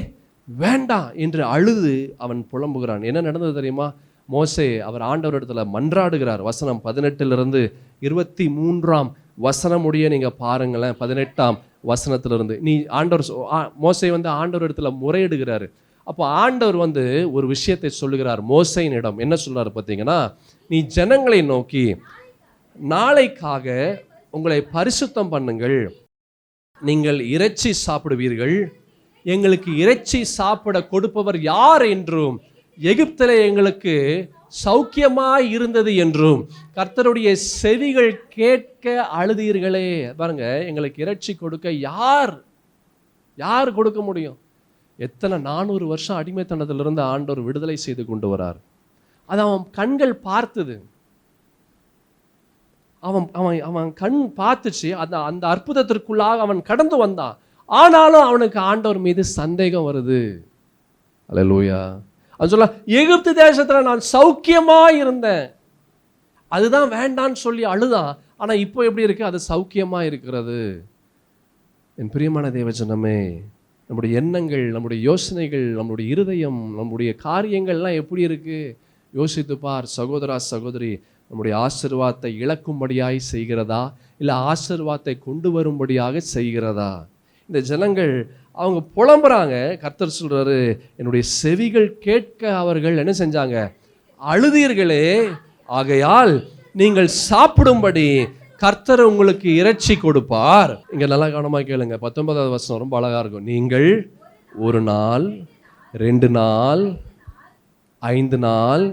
வேண்டாம் என்று அழுது அவன் புலம்புகிறான். என்ன நடந்தது தெரியுமா? மோசே அவர் ஆண்டவர் இடத்துல மன்றாடுகிறார். வசனம் 18 23 வசனமுடைய நீங்கள் பாருங்களேன். 18 வசனத்திலிருந்து நீ மோசே ஆண்டவர் இடத்துல முறையிடுகிறாரு. அப்போ ஆண்டவர் ஒரு விஷயத்தை சொல்லுகிறார் மோசையினிடம். என்ன சொல்றாரு பார்த்தீங்கன்னா, நீ ஜனங்களை நோக்கி, நாளைக்காக உங்களை பரிசுத்தம் பண்ணுங்கள், நீங்கள் இறைச்சி சாப்பிடுவீர்கள், எங்களுக்கு இறைச்சி சாப்பிட கொடுப்பவர் யார் என்றும், எகிப்திலே எங்களுக்கு சௌக்கியமாய் இருந்தது என்றும் கர்த்தருடைய செவிகள் கேட்க அழுதீர்களே. பாருங்க, எங்களுக்கு இறைச்சி கொடுக்க யார் கொடுக்க முடியும்? எத்தனை 400 வருஷம் அடிமைத்தனத்திலிருந்து ஆண்டவர் விடுதலை செய்து கொண்டு வரார். அது அவன் கண்கள் பார்த்தது. அவன் கண் பார்த்துச்சு. அந்த அற்புதத்திற்குள்ளாக அவன் கடந்து வந்தான். ஆனாலும் அவனுக்கு ஆண்டவர் மீது சந்தேகம் வருது. அல்லேலூயா. அது சொல்ல, எகிப்து தேசத்துல நான் சௌக்கியமா இருந்தேன், அதுதான் வேண்டான்னு சொல்லி அழுதான். ஆனா இப்போ எப்படி இருக்கு? அது சௌக்கியமா இருக்கிறது. என் பிரியமான தேவஜனமே, நம்முடைய எண்ணங்கள், நம்முடைய யோசனைகள், நம்முடைய இருதயம், நம்முடைய காரியங்கள்லாம் எப்படி இருக்கு? யோசித்து பார் சகோதரா சகோதரி. நம்முடைய ஆசீர்வாதத்தை இழக்கும்படியாய் செய்கிறதா, இல்லை ஆசீர்வாதத்தை கொண்டு வரும்படியாக செய்கிறதா? இந்த ஜனங்கள் அவங்க புலம்புறாங்க. கர்த்தர் சொல்றாரு, என்னுடைய செவிகள் கேட்க அவர்கள் என்ன செஞ்சாங்க? அழுதீர்களே, ஆகையால் நீங்கள் சாப்பிடும்படி கர்த்தர் உங்களுக்கு இறைச்சி கொடுப்பார். இங்க நல்லா கவனமா கேளுங்க. 19வது வசனம் ரொம்ப அழகா இருக்கும். நீங்கள் 1 நாள், 2 நாள், 5 நாள்,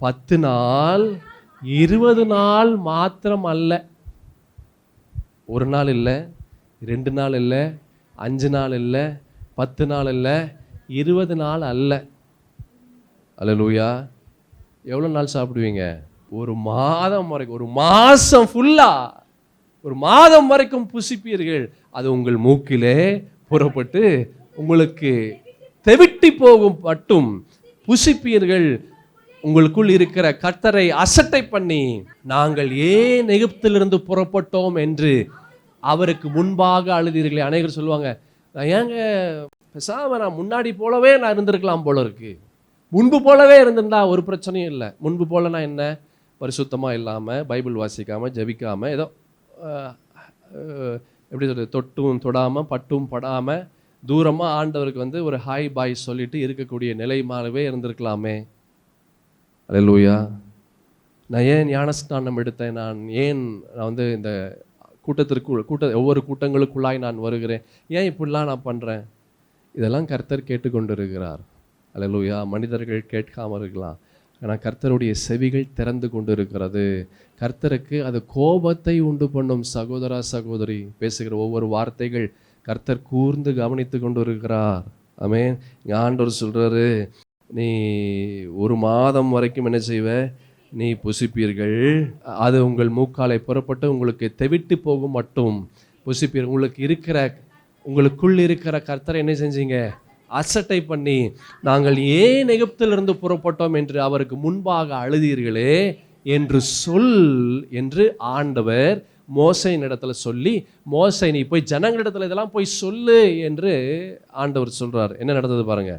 10 நாள், 20 நாள் மாத்திரம் அல்ல. 1 நாள் இல்லை, 2 நாள் இல்லை, 5 நாள் இல்லை, 10 நாள் இல்லை, 20 நாள் அல்ல. அல்லேலூயா. எவ்வளோ நாள் சாப்பிடுவீங்க? 1 மாதம் வரைக்கும், 1 மாசம் ஃபுல்லா, 1 மாதம் வரைக்கும் புசிப்பீர்கள். அது உங்கள் மூக்கிலே புறப்பட்டு உங்களுக்கு தெவிட்டி போகும் மட்டும் புசிப்பீர்கள். உங்களுக்குள் இருக்கிற கர்த்தரை அசட்டை பண்ணி, நாங்கள் ஏன் எகிப்திலிருந்து புறப்பட்டோம் என்று அவருக்கு முன்பாக அழுதீர்களே. அநேகர் சொல்லுவாங்க, நான் ஏங்க பேசாம நான் முன்னாடி போலவே நான் இருந்திருக்கலாம் போல இருக்கு. முன்பு போலவே இருந்திருந்தா ஒரு பிரச்சனையும் இல்லை. முன்பு போலனா என்ன? பரிசுத்தமாக இல்லாமல், பைபிள் வாசிக்காமல், ஜபிக்காமல், ஏதோ எப்படி சொல்றது, தொட்டும் தொடாமல், பட்டும் படாமல், தூரமாக ஆண்டவருக்கு ஒரு ஹாய் பாய் சொல்லிட்டு இருக்கக்கூடிய நிலைமாவே இருந்திருக்கலாமே. அல்லேலூயா. நான் ஏன் ஞானஸ்நானம் எடுத்தேன்? நான் இந்த ஒவ்வொரு கூட்டங்களுக்குள்ளாய் நான் வருகிறேன்? ஏன் இப்படிலாம் நான் பண்ணுறேன்? இதெல்லாம் கர்த்தர் கேட்டுக்கொண்டு இருக்கிறார். அல்லேலூயா. மனிதர்கள் கேட்காமல் இருக்கலாம், ஆனால் கர்த்தருடைய செவிகள் திறந்து கொண்டு இருக்கிறது. கர்த்தருக்கு அது கோபத்தை உண்டு பண்ணும். சகோதரா சகோதரி, பேசுகிற ஒவ்வொரு வார்த்தைகள் கர்த்தர் கூர்ந்து கவனித்து கொண்டு இருக்கிறார். ஆமென். இங்கே ஆண்டவர் சொல்றாரு, நீ 1 மாதம் வரைக்கும் என்ன செய்வ, நீ புசிப்பீர்கள், அது உங்கள் மூக்காலை புறப்பட்டு உங்களுக்கு தெவிட்டு போகும் மட்டும் புசிப்பீர்கள். உங்களுக்குள் இருக்கிற கர்த்தரை என்ன செஞ்சீங்க, அசட்டை பண்ணி, நாங்கள் ஏன் எகிப்திலிருந்து புறப்பட்டோம் என்று அவருக்கு முன்பாக அழுதீர்களே என்று சொல் என்று ஆண்டவர் மோசேயின் இடத்துல சொல்லி, மோசே நீ போய் ஜனங்களிடத்துல இதெல்லாம் போய் சொல்லு என்று ஆண்டவர் சொல்றார். என்ன நடந்தது பாருங்க.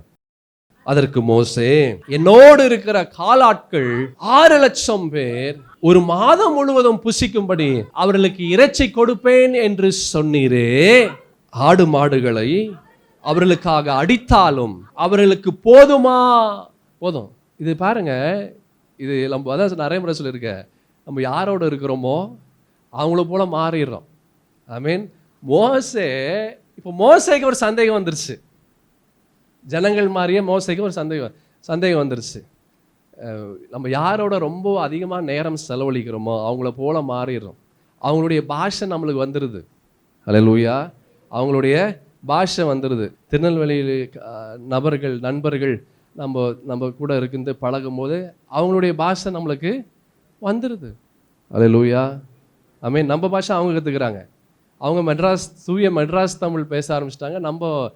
அதற்கு மோசே, என்னோடு இருக்கிற காலாட்கள் 6 லட்சம் பேர் 1 மாதம் முழுவதும் புசிக்கும்படி அவர்களுக்கு இறைச்சி கொடுப்பேன் என்று சொன்னீரே, ஆடு மாடுகளை அவர்களுக்காக அடித்தாலும் அவர்களுக்கு போதுமா? போதும். இது பாருங்க, இது நம்ம அதான் நிறைய முறை சொல்லியிருக்க, நம்ம யாரோட இருக்கிறோமோ அவங்கள போல மாறிடுறோம். ஐ மீன் மோசே, இப்போ மோசேக்கு ஒரு சந்தேகம் வந்துருச்சு. ஜனங்கள் மாதிரியே மோசேக்கு ஒரு சந்தேகம் வந்துருச்சு. நம்ம யாரோட ரொம்ப அதிகமாக நேரம் செலவழிக்கிறோமோ அவங்கள போல மாறிடுறோம். அவங்களுடைய பாஷை நம்மளுக்கு வந்துடுது. அல்லேலூயா. அவங்களுடைய பாஷை வந்துடுது. திருநெல்வேலியில் நண்பர்கள் நம்ம கூட இருந்து பழகும் போது அவங்களுடைய பாஷை நம்மளுக்கு வந்துடுது. அல்லேலூயா. ஆமென். நம்ம பாஷை அவங்க கற்றுக்கிறாங்க. அவங்க மெட்ராஸ் தமிழ் பேச ஆரம்பிச்சிட்டாங்க. நம்ம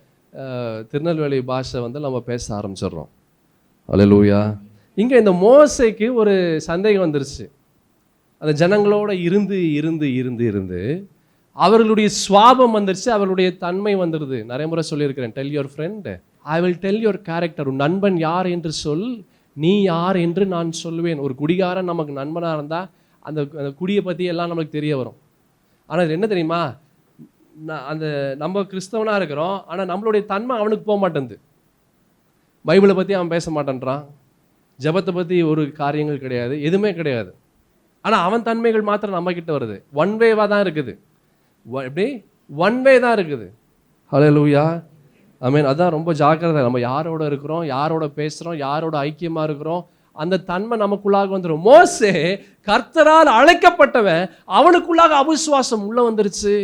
திருநெல்வேலி பாஷை நம்ம பேச ஆரம்பிச்சிடுறோம். அல்லேலூயா. இங்கே இந்த மோசேக்கு ஒரு சந்தேகம் வந்துருச்சு. அந்த ஜனங்களோட இருந்து அவர்களுடைய சுவாபம் வந்துருச்சு, அவர்களுடைய தன்மை வந்துடுது. நிறைய முறை சொல்லியிருக்கிறேன், tell your friend I will tell your character. உன் நண்பன் யார் என்று சொல், நீ யார் என்று நான் சொல்லுவேன். ஒரு குடிகாரன் நமக்கு நண்பனாக இருந்தால் அந்த குடியை பற்றி எல்லாம் நமக்கு தெரிய வரும். ஆனால் இது என்ன தெரியுமா, நம்ம கிறிஸ்தவனாக இருக்கிறோம், ஆனால் நம்மளுடைய தன்மை அவனுக்கு போக மாட்டேங்குது. பைபிளை பற்றி அவன் பேச மாட்டேன்றான், ஜெபத்தை பற்றி ஒரு காரியங்கள் கிடையாது, எதுவுமே கிடையாது. ஆனால் அவன் தன்மைகள் மாத்திரம் நம்மக்கிட்ட வருது. ஒன் வேவாக தான் இருக்குது. எப்படி ஒன் வே தான் இருக்குது. ஹல்லேலூயா. ஐ மீன் அதான் ரொம்ப ஜாக்கிரதை. நம்ம யாரோட இருக்கிறோம், யாரோட பேசுகிறோம், யாரோட ஐக்கியமாக இருக்கிறோம், அந்த தன்மை நமக்குள்ளாக வந்துடும். மோசே கர்த்தரால் அழைக்கப்பட்டவன், அவனுக்குள்ளாக அவிசுவாசம் உள்ள வந்துருச்சு.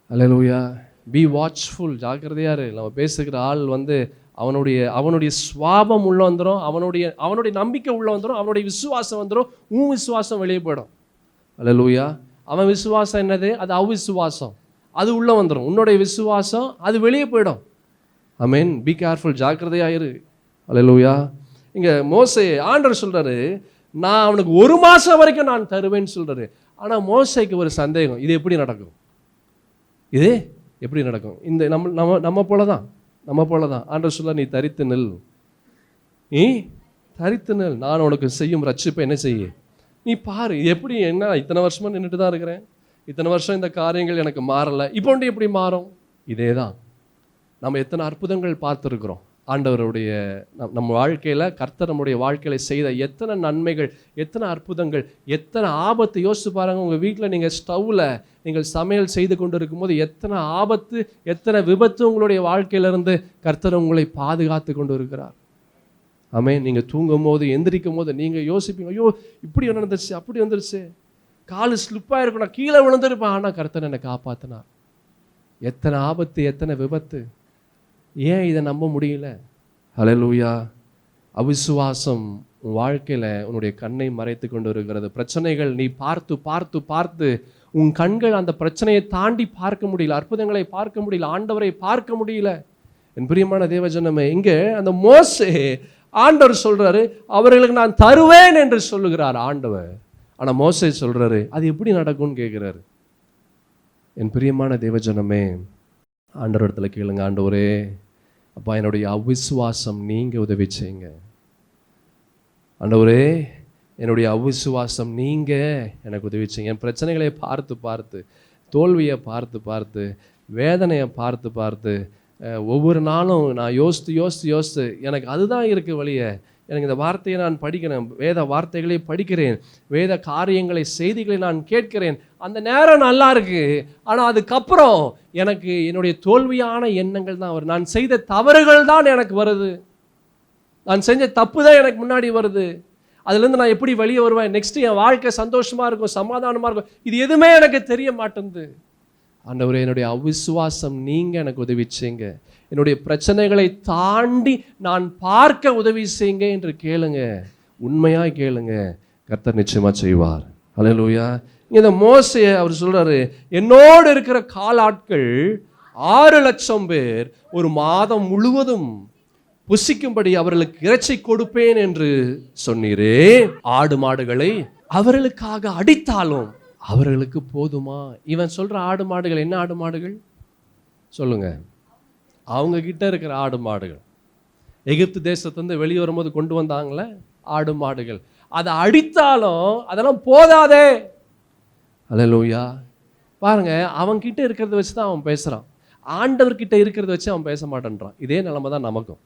அல்லேலூயா. பி வாட்ச்ஃபுல், ஜாக்கிரதையா இரு. நம்ம பேசுகிற ஆள் அவனுடைய சுவாபம் உள்ள வந்துடும், அவனுடைய நம்பிக்கை உள்ள வந்துடும், அவனுடைய விசுவாசம் வந்துடும், உன் விசுவாசம் வெளியே போயிடும். அல்லேலூயா. அவன் விசுவாசம் என்னது, அது அவிசுவாசம், அது உள்ள வந்துடும். உன்னுடைய விசுவாசம் அது வெளியே போயிடும். ஆமென். பி கேர்ஃபுல், ஜாக்கிரதையா இரு. அல்லேலூயா. இங்க மோசே ஆண்டவர் சொல்றாரு, நான் அவனுக்கு 1 மாசம் வரைக்கும் நான் தருவேன்னு சொல்றாரு. ஆனா மோசேக்கு ஒரு சந்தேகம், இது எப்படி நடக்கும், இது எப்படி நடக்கும்? இந்த நம்ம போலதான் ஆண்டவர் சொல்ல, நீ தரித்து நில், நான் உனக்கு செய்யும் ரட்சிப்பை என்ன செய்ய, நீ பாரு. இது எப்படி, என்ன இத்தனை வருஷமா நின்றுட்டு தான் இருக்கிறேன், இத்தனை வருஷம் இந்த காரியங்கள் எனக்கு மாறலை, இப்போ எப்படி மாறும்? இதே தான். நம்ம எத்தனை அற்புதங்கள் பார்த்துருக்குறோம் ஆண்டவருடைய நம்ம வாழ்க்கையில். கர்த்தர் நம்முடைய வாழ்க்கையில் செய்த எத்தனை நன்மைகள், எத்தனை அற்புதங்கள், எத்தனை ஆபத்து. யோசிச்சு பாருங்கள், உங்கள் வீட்டில் நீங்கள் ஸ்டவ்வில் நீங்கள் சமையல் செய்து கொண்டு இருக்கும்போது எத்தனை ஆபத்து, எத்தனை விபத்து உங்களுடைய வாழ்க்கையிலிருந்து கர்த்தர் உங்களை பாதுகாத்து கொண்டு இருக்கிறார். ஆமென். நீங்கள் தூங்கும் போது, எந்திரிக்கும் போது நீங்கள் யோசிப்பீங்க, ஐயோ இப்படி நடந்துருச்சு, அப்படி வந்துருச்சு, காலு ஸ்லிப்பாக இருக்கும், நான் கீழே விழுந்திருப்பேன், ஆனால் கர்த்தர் என்னை காப்பாற்றினார். எத்தனை ஆபத்து, எத்தனை விபத்து. ஏன் இதை நம்ப முடியல? ஹல்லேலூயா. அவிசுவாசம் உன் வாழ்க்கையில் உன்னுடைய கண்ணை மறைத்து கொண்டு இருக்கிறது. பிரச்சனைகள் நீ பார்த்து உன் கண்கள் அந்த பிரச்சனையை தாண்டி பார்க்க முடியல, அற்புதங்களை பார்க்க முடியல, ஆண்டவரை பார்க்க முடியல. என் பிரியமான தேவஜனமே, இங்கே அந்த மோசே ஆண்டவர் சொல்றாரு, அவர்களுக்கு நான் தருவேன் என்று சொல்லுகிறார் ஆண்டவர். ஆனால் மோசே சொல்றாரு, அது எப்படி நடக்கும்னு கேட்கிறாரு. என் பிரியமான தேவஜனமே, ஆண்டவர் இடத்துல கேளுங்க, ஆண்டவரே அப்பா என்னுடைய அவிசுவாசம் நீங்க உதவி செய்யுங்க. ஆண்டவரே என்னுடைய அவிசுவாசம் நீங்க எனக்கு உதவி செய்யுங்க. என் பிரச்சனைகளை பார்த்து தோல்வியை பார்த்து வேதனையை பார்த்து ஒவ்வொரு நாளும் நான் யோசித்து எனக்கு அதுதான் இருக்குது வழியை, எனக்கு இந்த வார்த்தையை நான் படிக்கிறேன், வேத வார்த்தைகளை படிக்கிறேன், வேத காரியங்களை செய்திகளை நான் கேட்கிறேன், அந்த நேரம் நல்லா இருக்கு. ஆனால் அதுக்கப்புறம் எனக்கு என்னுடைய தோல்வியான எண்ணங்கள் தான் வருது. நான் செய்த தவறுகள் தான் எனக்கு வருது, நான் செஞ்ச தப்பு தான் எனக்கு முன்னாடி வருது. அதுலேருந்து நான் எப்படி வெளியே வருவேன், நெக்ஸ்ட் என் வாழ்க்கை சந்தோஷமாக இருக்கும், சமாதானமாக இருக்கும், இது எதுவுமே எனக்கு தெரிய மாட்டேங்குது. ஆண்டவரே, என்னுடைய அவிசுவாசம் நீங்க எனக்கு உதவி செய்யுங்க, என்னுடைய பிரச்சனைகளை தாண்டி நான் பார்க்க உதவி செய்யுங்க என்று கேளுங்க. உண்மையாக கேளுங்க, கர்த்தர் நிச்சயமா செய்வார். அல்லேலூயா. இந்த மோசே அவர் சொல்றாரு, என்னோடு இருக்கிற காலாட்கள் 6,00,000 பேர் ஒரு மாதம் முழுவதும் புசிக்கும்படி அவர்களுக்கு இறைச்சி கொடுப்பேன் என்று சொன்னீரே, ஆடு மாடுகளை அவர்களுக்காக அடித்தாலும் அவர்களுக்கு போதுமா? இவன் சொல்ற ஆடு மாடுகள் என்ன ஆடு மாடுகள் சொல்லுங்க? அவங்க கிட்ட இருக்கிற ஆடு மாடுகள், எகிப்து தேசத்திலிருந்து வெளியே வரும்போது கொண்டு வந்தாங்களே ஆடு மாடுகள், அதை அடித்தாலும் அதெல்லாம் போதாதே. அல்லேலூயா. பாருங்க, அவன் கிட்ட இருக்கிறத வச்சு தான் அவன் பேசுறான், ஆண்டவர்கிட்ட இருக்கிறத வச்சு அவன் பேச மாட்டேன்றான். இதே நிலைமை தான் நமக்கும்.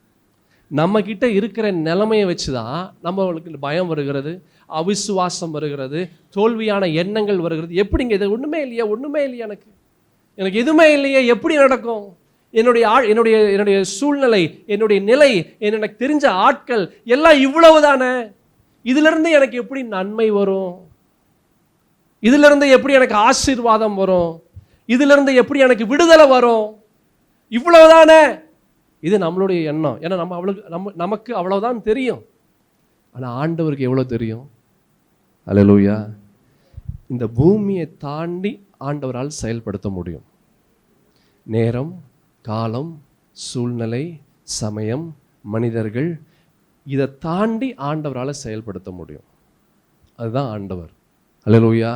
நம்ம கிட்ட இருக்கிற நிலைமையை வச்சு தான் நம்மளுக்கு பயம் வருகிறது, அவிசுவாசம் வருகிறது, தோல்வியான எண்ணங்கள் வருகிறது. எப்படிங்க இது? ஒன்றுமே இல்லையா, ஒன்றுமே இல்லையா, எனக்கு எதுவுமே இல்லையே, எப்படி நடக்கும்? என்னுடைய சூழ்நிலை, என்னுடைய நிலை, எனக்கு தெரிஞ்ச ஆட்கள் எல்லாம் இவ்வளவு தானே, இதிலிருந்து எனக்கு எப்படி நன்மை வரும்? இதிலிருந்து எப்படி எனக்கு ஆசீர்வாதம் வரும்? இதிலிருந்து எப்படி எனக்கு விடுதலை வரும்? இவ்வளவுதானே. இது நம்மளுடைய எண்ணம். ஏன்னா நமக்கு அவ்வளவுதான் தெரியும். ஆனால் ஆண்டவருக்கு எவ்வளோ தெரியும்? அல்லேலூயா. இந்த பூமியை தாண்டி ஆண்டவரால் செயல்படுத்த முடியும். நேரம், காலம், சூழ்நிலை, சமயம், மனிதர்கள், இதை தாண்டி ஆண்டவரால் செயல்படுத்த முடியும். அதுதான் ஆண்டவர். அல்லேலூயா.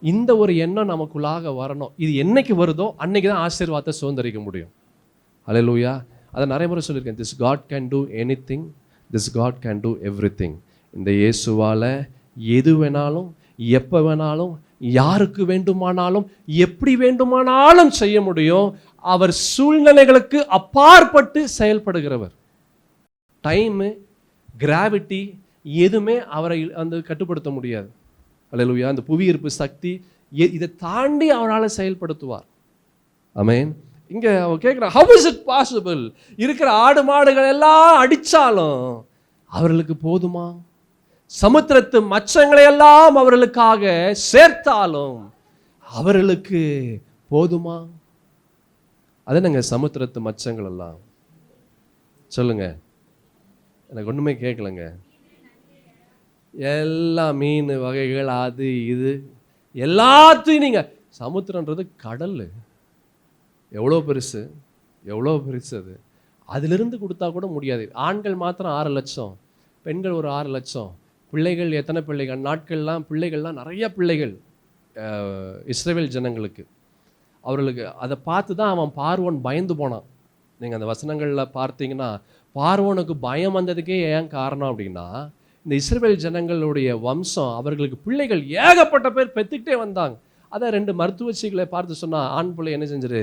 இந்த ஒரு எண்ணம் நமக்குள்ளாக வரணும். இது என்னைக்கு வருதோ அன்னைக்கு தான் ஆசீர்வாதத்தை சுதந்திரிக்க முடியும். அல்லேலூயா. அதை நிறைய முறை சொல்லியிருக்கேன். This God can do anything, this God can do everything. இந்த இயேசுவால் எது வேணாலும், எப்போ வேணாலும், யாருக்கு வேண்டுமானாலும், எப்படி வேண்டுமானாலும் செய்ய முடியும். அவர் சூழ்நிலைகளுக்கு அப்பாற்பட்டு செயல்படுகிறவர். டைமு, கிராவிட்டி எதுவுமே அவரை கட்டுப்படுத்த முடியாது. அல்லேலூயா. அந்த புவியீர்ப்பு சக்தி இதை தாண்டி அவரால் செயல்படுத்துவார். ஆமென். இங்க அவன் கேட்கிறான், how is it possible? இருக்கிற ஆடு மாடுகள் எல்லாம் அடிச்சாலும் அவர்களுக்கு போதுமா? சமுத்திரத்து மச்சங்களை எல்லாம் அவர்களுக்காக சேர்த்தாலும் அவர்களுக்கு போதுமா? அது என்னங்க சமுத்திரத்து மச்சங்கள் எல்லாம்? சொல்லுங்க, எனக்கு ஒண்ணுமே கேட்கலங்க. எல்லா மீன் வகைகள், அது இது எல்லாத்தையும் நீங்க, சமுத்திரன்றது கடல், எவ்வளோ பெருசு, எவ்வளோ பெருசு அது. அதிலிருந்து கொடுத்தா கூட முடியாது. ஆண்கள் மாத்திரம் 6,00,000, பெண்கள் ஒரு 6,00,000, பிள்ளைகள் எத்தனை பிள்ளைகள்? நாட்கள்லாம் பிள்ளைகள்லாம் நிறைய பிள்ளைகள் இஸ்ரவேல் ஜனங்களுக்கு. அவர்களுக்கு அதை பார்த்து தான் அவன் பார்வோன் பயந்து போனான். நீங்கள் அந்த வசனங்களில் பார்த்தீங்கன்னா, பார்வோனுக்கு பயம் வந்ததுக்கே ஏன் காரணம் அப்படின்னா, இந்த இஸ்ரவேல் ஜனங்களுடைய வம்சம், அவர்களுக்கு பிள்ளைகள் ஏகப்பட்ட பேர் பெற்றுக்கிட்டே வந்தாங்க. அதை 2 மருத்துவச்சிகளை பார்த்து சொன்னால், ஆண் பிள்ளை என்ன செஞ்சிரு,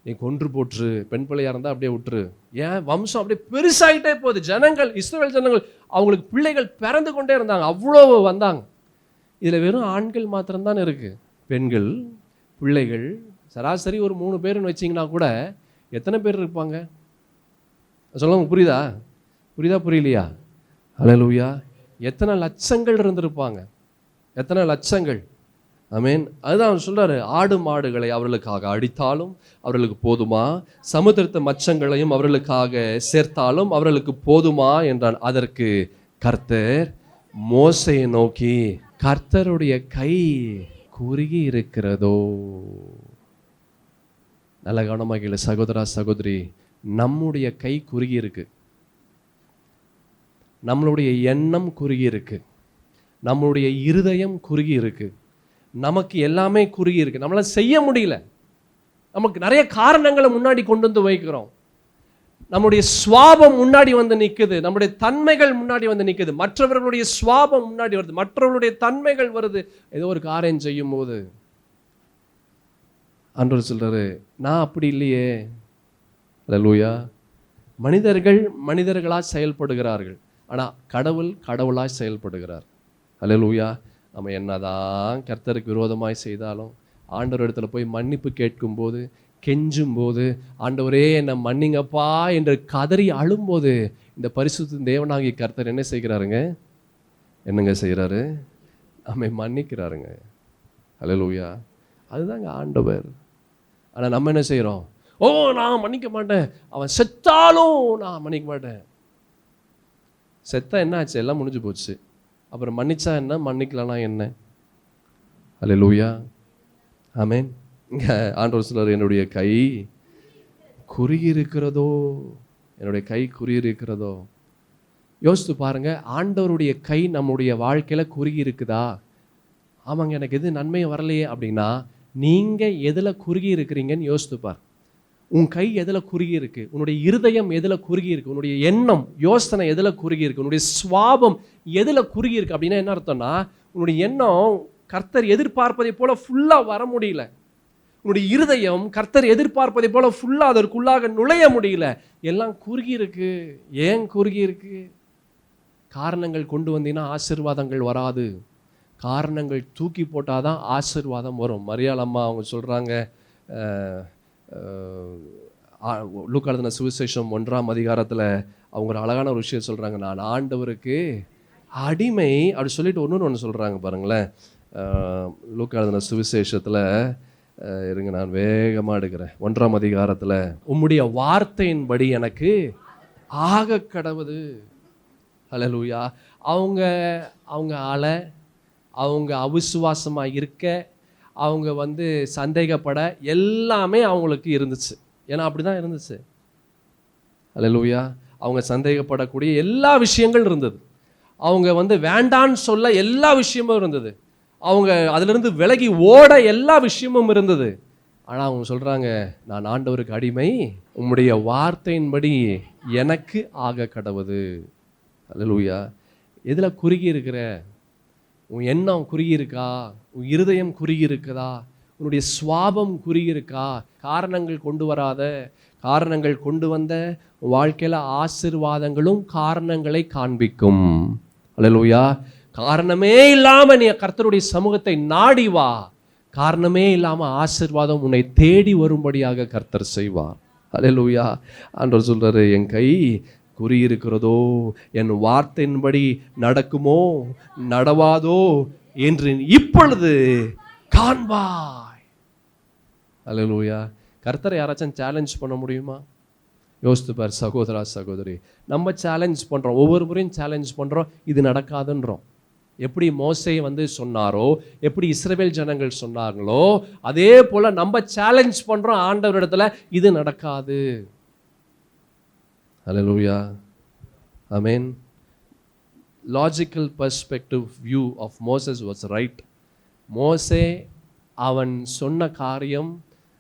நீ கொன்று போட்டுரு, பெண் பிள்ளையாக இருந்தால் அப்படியே விட்டுரு. ஏன் வம்சம் அப்படியே பெருசாகிட்டே போகுது. ஜனங்கள், இஸ்ரவேல் ஜனங்கள், அவங்களுக்கு பிள்ளைகள் பிறந்து கொண்டே இருந்தாங்க, அவ்வளோ வந்தாங்க. இதில் வெறும் ஆண்கள் மாத்திரம்தான் இருக்குது. பெண்கள், பிள்ளைகள் சராசரி ஒரு 3 பேருன்னு வச்சிங்கன்னா கூட எத்தனை பேர் இருப்பாங்க சொல்லுங்க? புரியுதா? புரியலையா? அல்லேலூயா. எத்தனை லட்சங்கள் இருந்திருப்பாங்க, எத்தனை லட்சங்கள். ஆமென். அதுதான் அவர் சொல்றாரு, ஆடு மாடுகளை அவர்களுக்காக அடித்தாலும் அவர்களுக்கு போதுமா? சமுத்திரத்து மச்சங்களையும் அவர்களுக்காக சேர்த்தாலும் அவர்களுக்கு போதுமா என்றான். அதற்கு கர்த்தர் மோசேயை நோக்கி, கர்த்தருடைய கை குறுகி இருக்கிறதோ. நல்ல கவனமாக சகோதரா சகோதரி, நம்முடைய கை குறுகி இருக்கு, நம்மளுடைய எண்ணம் குறுகி இருக்கு, நம்மளுடைய இருதயம் குறுகி இருக்கு, நமக்கு எல்லாமே குறுகி இருக்கு. நம்மளால செய்ய முடியல. நமக்கு நிறைய காரணங்களை முன்னாடி கொண்டு வந்து வைக்கிறோம். நம்முடைய சுவாபம் முன்னாடி வந்து நிற்குது, நம்முடைய தன்மைகள் முன்னாடி வந்து நிற்குது, மற்றவர்களுடைய சுவாபம் முன்னாடி வருது, மற்றவர்களுடைய தன்மைகள் வருது. ஏதோ ஒரு காரியம் செய்யும் போது ஆண்டவர் சொல்றாரு, நான் அப்படி இல்லையே. அல்லேலூயா. மனிதர்கள் மனிதர்களாக செயல்படுகிறார்கள், ஆனால் கடவுள் கடவுளாய் செயல்படுகிறார். அல்லேலூயா. நம்ம என்னதான் கர்த்தருக்கு விரோதமாய் செய்தாலும் ஆண்டவர் இடத்துல போய் மன்னிப்பு கேட்கும்போது, கெஞ்சும் போது, ஆண்டவரே என்னை மன்னிங்கப்பா என்று கதறி அழும்போது, இந்த பரிசுத்த தேவனாகிய கர்த்தர் என்ன செய்கிறாருங்க? என்னங்க செய்கிறாரு? நம்மை மன்னிக்கிறாருங்க. அல்லேலூயா. அதுதாங்க ஆண்டவர். ஆனால் நம்ம என்ன செய்கிறோம்? ஓ, நான் மன்னிக்க மாட்டேன், அவன் செத்தாலும் நான் மன்னிக்க மாட்டேன். செத்தா என்ன ஆச்சு? எல்லாம் முடிஞ்சு போச்சு. அப்புறம் மன்னிச்சா என்ன, மன்னிக்கலனா என்ன? அல்லேலூயா. ஆமென். இங்க ஆண்டவர் சொல்றாரு, என்னுடைய கை குறுகி இருக்கிறதோ, என்னுடைய கை குறுகி இருக்கிறதோ. யோசித்து பாருங்க, ஆண்டவருடைய கை நம்முடைய வாழ்க்கையில குறுகி இருக்குதா? ஆமாங்க, எனக்கு எது நன்மையும் வரலையே அப்படின்னா, நீங்க எதுல குறுகி இருக்கிறீங்கன்னு யோசித்து பார். உன் கை எதுல குறுகி இருக்கு? உன்னுடைய இருதயம் எதுல குறுகி இருக்கு? உன்னுடைய எண்ணம், யோசனை எதுல குறுகி இருக்கு? உன்னுடைய சுவாபம் எதுல குறுகி இருக்கு? அப்படின்னா என்ன அர்த்தம்னா, உன்னுடைய எண்ணம் கர்த்தர் எதிர்பார்ப்பதை போல ஃபுல்லா வர முடியல. உன்னுடைய இருதயம் கர்த்தர் எதிர்பார்ப்பதை போல ஃபுல்லா அதற்குள்ளாக நுழைய முடியல. எல்லாம் குறுகி இருக்கு. ஏன் குறுகி இருக்கு? காரணங்கள் கொண்டு வந்தீங்கன்னா ஆசீர்வாதங்கள் வராது. காரணங்கள் தூக்கி போட்டாதான் ஆசீர்வாதம் வரும். மரியாள் அம்மா அவங்க சொல்றாங்க, லூக்கா எழுதின சுவிசேஷம் 1ஆம் அதிகாரத்தில் அவங்க ஒரு அழகான ஒரு விஷயம் சொல்கிறாங்க. நான் ஆண்டவருக்கு அடிமை அப்படி சொல்லிட்டு ஒன்று சொல்கிறாங்க பாருங்களேன். லூக்கா எழுதின சுவிசேஷத்தில் இருங்க, நான் வேகமாக எடுக்கிறேன். 1ஆம் அதிகாரத்தில், உம்முடைய வார்த்தையின்படி எனக்கு ஆக கடவுது. அல்லேலூயா. அவங்க அவங்க அவிசுவாசமாக இருக்க, அவங்க சந்தேகப்பட எல்லாமே அவங்களுக்கு இருந்துச்சு. ஏன்னா அப்படி தான் இருந்துச்சு. அல்லேலூயா. அவங்க சந்தேகப்படக்கூடிய எல்லா விஷயங்கள் இருந்தது. அவங்க வேண்டான்னு சொல்ல எல்லா விஷயமும் இருந்தது. அவங்க அதிலிருந்து விலகி ஓட எல்லா விஷயமும் இருந்தது. ஆனால் அவங்க சொல்கிறாங்க, நான் ஆண்டவருக்கு அடிமை, உம்முடைய வார்த்தையின்படி எனக்கு ஆக கடவுது. அல்லேலூயா. எதில் குறுகி இருக்கிற? உன் எண்ணம் குறுகி இருக்கா? உன் இருதயம் குறுகி இருக்குதா? உன்னுடைய சுவாபம் குறுகி இருக்கா? காரணங்கள் கொண்டு வராத, காரணங்கள் கொண்டு வந்த வாழ்க்கையில் ஆசீர்வாதங்களும் காரணங்களை காண்பிக்கும். அல்லேலூயா. காரணமே இல்லாமல் நீ கர்த்தருடைய சமூகத்தை நாடி வா. காரணமே இல்லாமல் ஆசீர்வாதம் உன்னை தேடி வரும்படியாக கர்த்தர் செய்வார். அல்லேலூயா. ஆண்டவர் சொல்றாரு, என் கை குறி இருக்கிறதோ, என் வார்த்தையின்படி நடக்குமோ நடவாதோ என்று இப்பொழுது காண்பாய். அல்லேலூயா. கர்த்தரை யாராச்சும் சேலஞ்ச் பண்ண முடியுமா? யோசித்து பார் சகோதரா, சகோதரி. நம்ம சேலஞ்ச் பண்ணுறோம், ஒவ்வொரு முறையும் சேலஞ்ச் பண்ணுறோம், இது நடக்காதுன்றோம். எப்படி மோசே சொன்னாரோ, எப்படி இஸ்ரவேல் ஜனங்கள் சொன்னாங்களோ, அதே போல நம்ம சேலஞ்ச் பண்ணுறோம் ஆண்டவரிடத்துல, இது நடக்காது. Hallelujah. Amen. Logical perspective view of Moses was right. மோசே அவன் சொன்ன காரியம்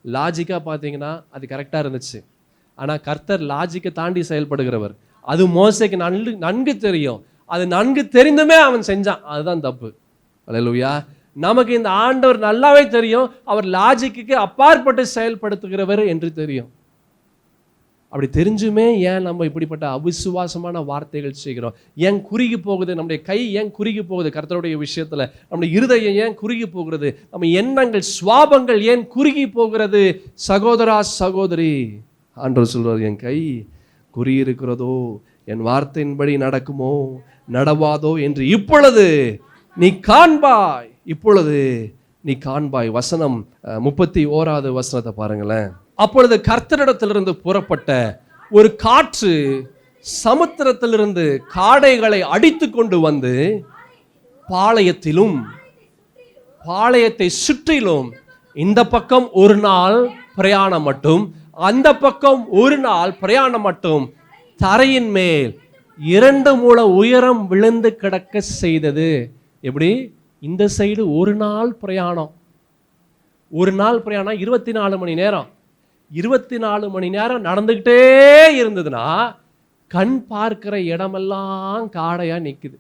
லாஜிக்காக பார்த்தீங்கன்னா அது கரெக்டாக இருந்துச்சு. ஆனால் கர்த்தர் லாஜிக்கை தாண்டி செயல்படுகிறவர். அது மோசேக்கு நன்கு தெரியும். அது நன்கு தெரிந்துமே அவன் செஞ்சான். அதுதான் தப்பு. அல்லேலூயா. நமக்கு இந்த ஆண்டவர் நல்லாவே தெரியும், அவர் லாஜிக்கு அப்பாற்பட்டு செயல்படுத்துகிறவர் என்று தெரியும். அப்படி தெரிஞ்சுமே ஏன் நம்ம இப்படிப்பட்ட அவிசுவாசமான வார்த்தைகள் செய்கிறோம்? ஏன் குறுகி போகுது? நம்முடைய கை ஏன் குறுகி போகுது? கர்த்தருடைய விஷயத்தில் நம்முடைய இருதயம் ஏன் குறுகி போகிறது? நம்ம எண்ணங்கள், சுவாபங்கள் ஏன் குறுகி போகிறது? சகோதரா, சகோதரி, ஆண்டவர் சொல்றார், என் கை குறி இருக்கிறதோ, என் வார்த்தையின்படி நடக்குமோ நடவாதோ என்று இப்பொழுது நீ காண்பாய். இப்பொழுது நீ காண்பாய். வசனம் 31வது வசனத்தை பாருங்களேன். அப்பொழுது கர்த்தரிடத்திலிருந்து புறப்பட்ட ஒரு காற்று சமுத்திரத்திலிருந்து காடைகளை அடித்து கொண்டு வந்து பாளையத்திலும் பாளையத்தை சுற்றிலும் இந்த பக்கம் ஒரு நாள் பிரயாணம் மட்டும், அந்த பக்கம் ஒரு நாள் பிரயாணம் மட்டும் தரையின் மேல் 2 முழ உயரம் விழுந்து கிடக்க செய்தது. எப்படி? இந்த சைடு ஒரு நாள் பிரயாணம், 24 மணி நேரம், 24 மணி நேரம் நடந்துக்கிட்டே இருந்ததுன்னா கண் பார்க்கிற இடமெல்லாம் காடையா நிற்குது.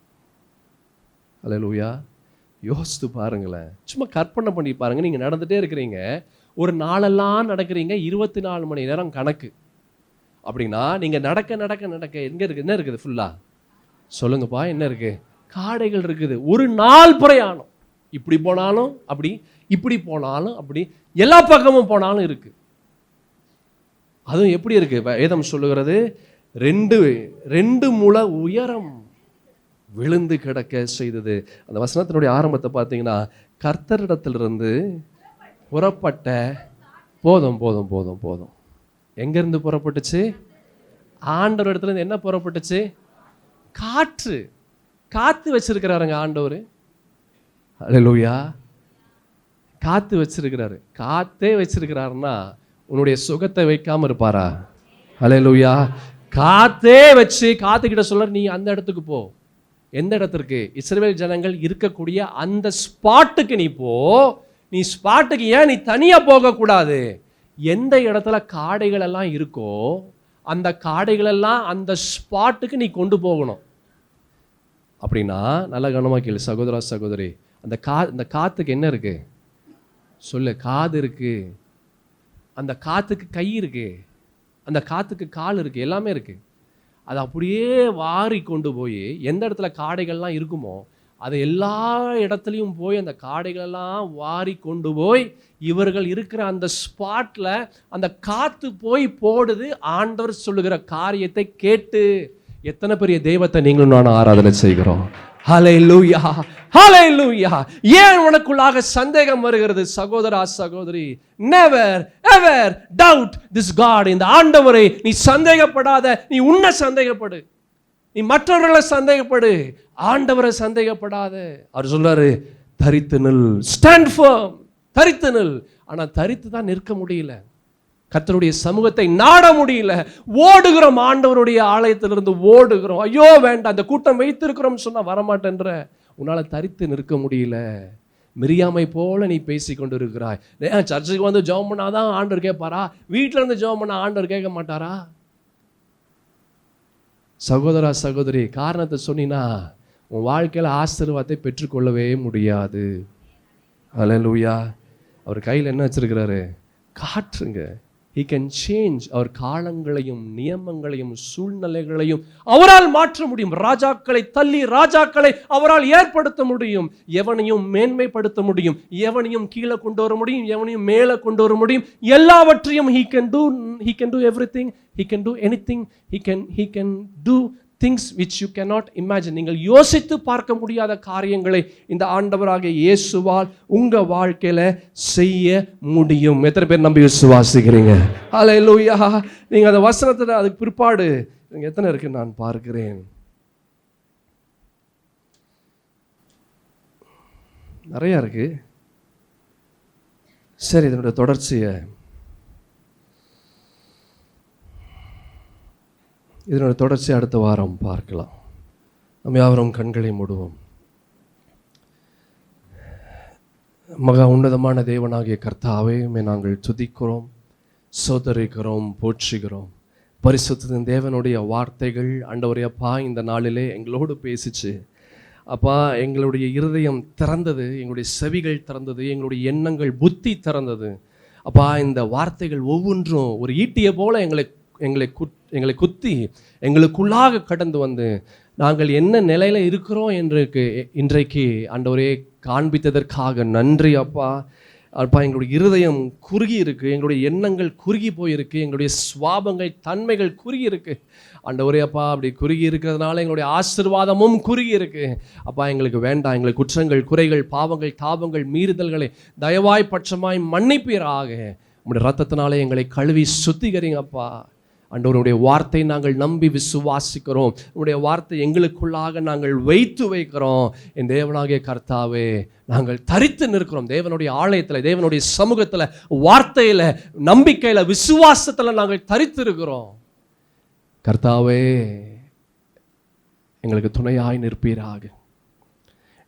அல்லேலூயா. யோசித்து பாருங்களேன், சும்மா கற்பனை பண்ணி பாருங்க. நீங்க நடந்துட்டே இருக்கிறீங்க, ஒரு நாளெல்லாம் நடக்கிறீங்க, 24 மணி நேரம் கணக்கு. அப்படின்னா நீங்க நடக்க நடக்க நடக்க எங்க இருக்கு? என்ன இருக்குது? ஃபுல்லா சொல்லுங்கப்பா, என்ன இருக்கு? காடைகள் இருக்குது. ஒரு நாள் பிரயாணம். இப்படி போனாலும் அப்படி, இப்படி போனாலும் அப்படி, எல்லா பக்கமும் போனாலும் இருக்கு. அதுவும் எப்படி இருக்கு? வேதம் சொல்லுகிறது, 2 முழ உயரம் விழுந்து கிடக்க செய்தது. அந்த வசனத்தினுடைய ஆரம்பத்தை பார்த்தீங்கன்னா, கர்த்தரிடத்திலிருந்து புறப்பட்ட போதும் போதும் போதும் போதும். எங்கிருந்து புறப்பட்டுச்சு? ஆண்டவர் இடத்துல இருந்து என்ன புறப்பட்டுச்சு? காற்று. காத்து வச்சிருக்கிறாருங்க ஆண்டவர். அல்லேலூயா. காத்து வச்சிருக்கிறாரு. காத்தே வச்சிருக்கிறாருன்னா உன்னுடைய சுகத்தை வைக்காம இருப்பாரா? அல்லேலூயா. காத்தே வச்சு காத்துக்கிட்ட சொல்ற, நீ அந்த இடத்துக்கு போ. எந்த இடத்திற்கு? இஸ்ரவேல் ஜனங்கள் இருக்கக்கூடிய அந்த ஸ்பாட்டுக்கு நீ போ. நீ ஸ்பாட்டுக்கு ஏன் நீ தனியா போக கூடாது? எந்த இடத்துல காடைகள் எல்லாம் இருக்கோ அந்த காடைகள் எல்லாம் அந்த ஸ்பாட்டுக்கு நீ கொண்டு போகணும். அப்படின்னா நல்ல கவனமா கேளு சகோதரா சகோதரி. அந்த காத்துக்கு என்ன இருக்கு? சொல்லு. காது இருக்கு, அந்த காத்துக்கு கை இருக்கு, அந்த காத்துக்கு கால் இருக்கு, எல்லாமே இருக்கு. அதை அப்படியே வாரி கொண்டு போய் எந்த இடத்துல காடைகள்லாம் இருக்குமோ அது எல்லா இடத்துலையும் போய் அந்த காடைகளெல்லாம் வாரி கொண்டு போய் இவர்கள் இருக்கிற அந்த ஸ்பாட்ல அந்த காத்து போய் போடுது. ஆண்டவர் சொல்லுகிற காரியத்தை கேட்டு எத்தனை பெரிய தெய்வத்தை நீங்களும் நானும் ஆராதனை செய்கிறோம். ஹல்லேலூயா, ஹல்லேலூயா. ஏன் உனக்குள்ளாக சந்தேகம் வருகிறது சகோதரா சகோதரி? Never ever doubt this God. இந்த ஆண்டவரை நீ சந்தேகப்படாத. நீ உன்னை சந்தேகப்படு, நீ மற்றவர்களை சந்தேகப்படு, ஆண்டவரை சந்தேகப்படாத. அவர் சொல்றாரு, தரித்து நில், ஸ்டாண்ட் ஃபர்ம். தரித்து நில். ஆனா தரித்து தான் நிற்க முடியல. கர்த்தருடைய சமூகத்தை நாட முடியல. ஓடுகிறோம், ஆண்டவருடைய ஆலயத்திலிருந்து ஓடுகிறோம். ஐயோ வேண்டாம், அந்த கூட்டம் வைத்திருக்கிறோம் சொன்னா வரமாட்டேன்ற. உன்னால தரித்து நிற்க முடியல. மிரியாமை போல நீ பேசி கொண்டு இருக்கிறாய். சர்ச்சுக்கு வந்து ஜெபம் பண்ணாதான் ஆண்டவர் கேட்பாரா? வீட்டில இருந்து ஜெபம் பண்ணா ஆண்டவர் கேட்க மாட்டாரா? சகோதரா சகோதரி, காரணத்தை சொன்னீங்கன்னா உன் வாழ்க்கையில ஆசீர்வாதத்தை பெற்றுக்கொள்ளவே முடியாது. ஹல்லேலூயா. அவர் கையில் என்ன வச்சிருக்கிறாரு? காற்றுங்க. He can change. அவர் காலங்களையும் நியமங்களையும் சூழ்நிலைகளையும் அவரால் மாற்ற முடியும். ராஜாக்களை தள்ளி ராஜாக்களை அவரால் ஏற்படுத்த முடியும். எவனையும் மேன்மைப்படுத்த முடியும், எவனையும் கீழே கொண்டு வர முடியும், எவனையும் மேலே கொண்டு வர முடியும். எல்லாவற்றையும் he can do everything. He can do anything. He can do things which you cannot imagine. நீங்கள் யோசித்து பார்க்க முடியாத காரியங்களை இந்த ஆண்டவராகிய இயேசுவால் உங்க வாழ்க்கையில செய்ய முடியும். எத்தனை பேர் நம்பி விசுவாசிக்கிறீங்க? ஹல்லேலூயா. நீங்க அந்த வசனத்துல அதுக்கு பிற்பாடு எத்தனை இருக்கு நான் பார்க்கிறேன். நிறைய இருக்கு. சரி, இதனுடைய தொடர்ச்சியை அடுத்த வாரம் பார்க்கலாம். நம்ம யாவரும் கண்களை மூடுவோம். மகா உன்னதமான தேவனாகிய கர்த்தாவே, நாங்கள் துதிக்கிறோம், சோதரிக்கிறோம், போற்றுகிறோம். பரிசுத்தத்தின் தேவனுடைய வார்த்தைகள் ஆண்டவரே அப்பா இந்த நாளிலே எங்களோடு பேசிச்சு. அப்பா, எங்களுடைய இருதயம் திறந்தது, எங்களுடைய செவிகள் திறந்தது, எங்களுடைய எண்ணங்கள் புத்தி திறந்தது. அப்பா, இந்த வார்த்தைகள் ஒவ்வொன்றும் ஒரு ஈட்டியை போல எங்களை குத்தி எங்களுக்குள்ளாக கடந்து வந்து நாங்கள் என்ன நிலையில இருக்கிறோம் இன்றைக்கு ஆண்டவரே காண்பித்ததற்காக நன்றி அப்பா. அப்பா, எங்களுடைய இருதயம் குறுகி இருக்கு, எங்களுடைய எண்ணங்கள் குறுகி போயிருக்கு, எங்களுடைய சுவாபங்கள் தன்மைகள் குறுகி இருக்கு ஆண்டவரே அப்பா. அப்படி குறுகி இருக்கிறதுனால எங்களுடைய ஆசீர்வாதமும் குறுகி இருக்கு அப்பா. எங்களுக்கு வேண்டாம். எங்களுக்கு குற்றங்கள், குறைகள், பாவங்கள், தாபங்கள், மீறுதல்களை தயவாய் பட்சமாய் மன்னிப்பீராக. உங்களுடைய ரத்தத்தினாலே எங்களை கழுவி சுத்திகரிங்கப்பா. ஆண்டவருடைய வார்த்தை நாங்கள் நம்பி விசுவாசிக்கிறோம். உங்களுடைய வார்த்தை எங்களுக்குள்ளாக நாங்கள் வைக்கிறோம். என் தேவனாகிய கர்த்தாவே, நாங்கள் தரித்து நிற்கிறோம். தேவனுடைய ஆலயத்தில், தேவனுடைய சமூகத்தில், வார்த்தையில், நம்பிக்கையில், விசுவாசத்தில் நாங்கள் தரித்து இருக்கிறோம். கர்த்தாவே, எங்களுக்கு துணையாய் நிற்பீராக.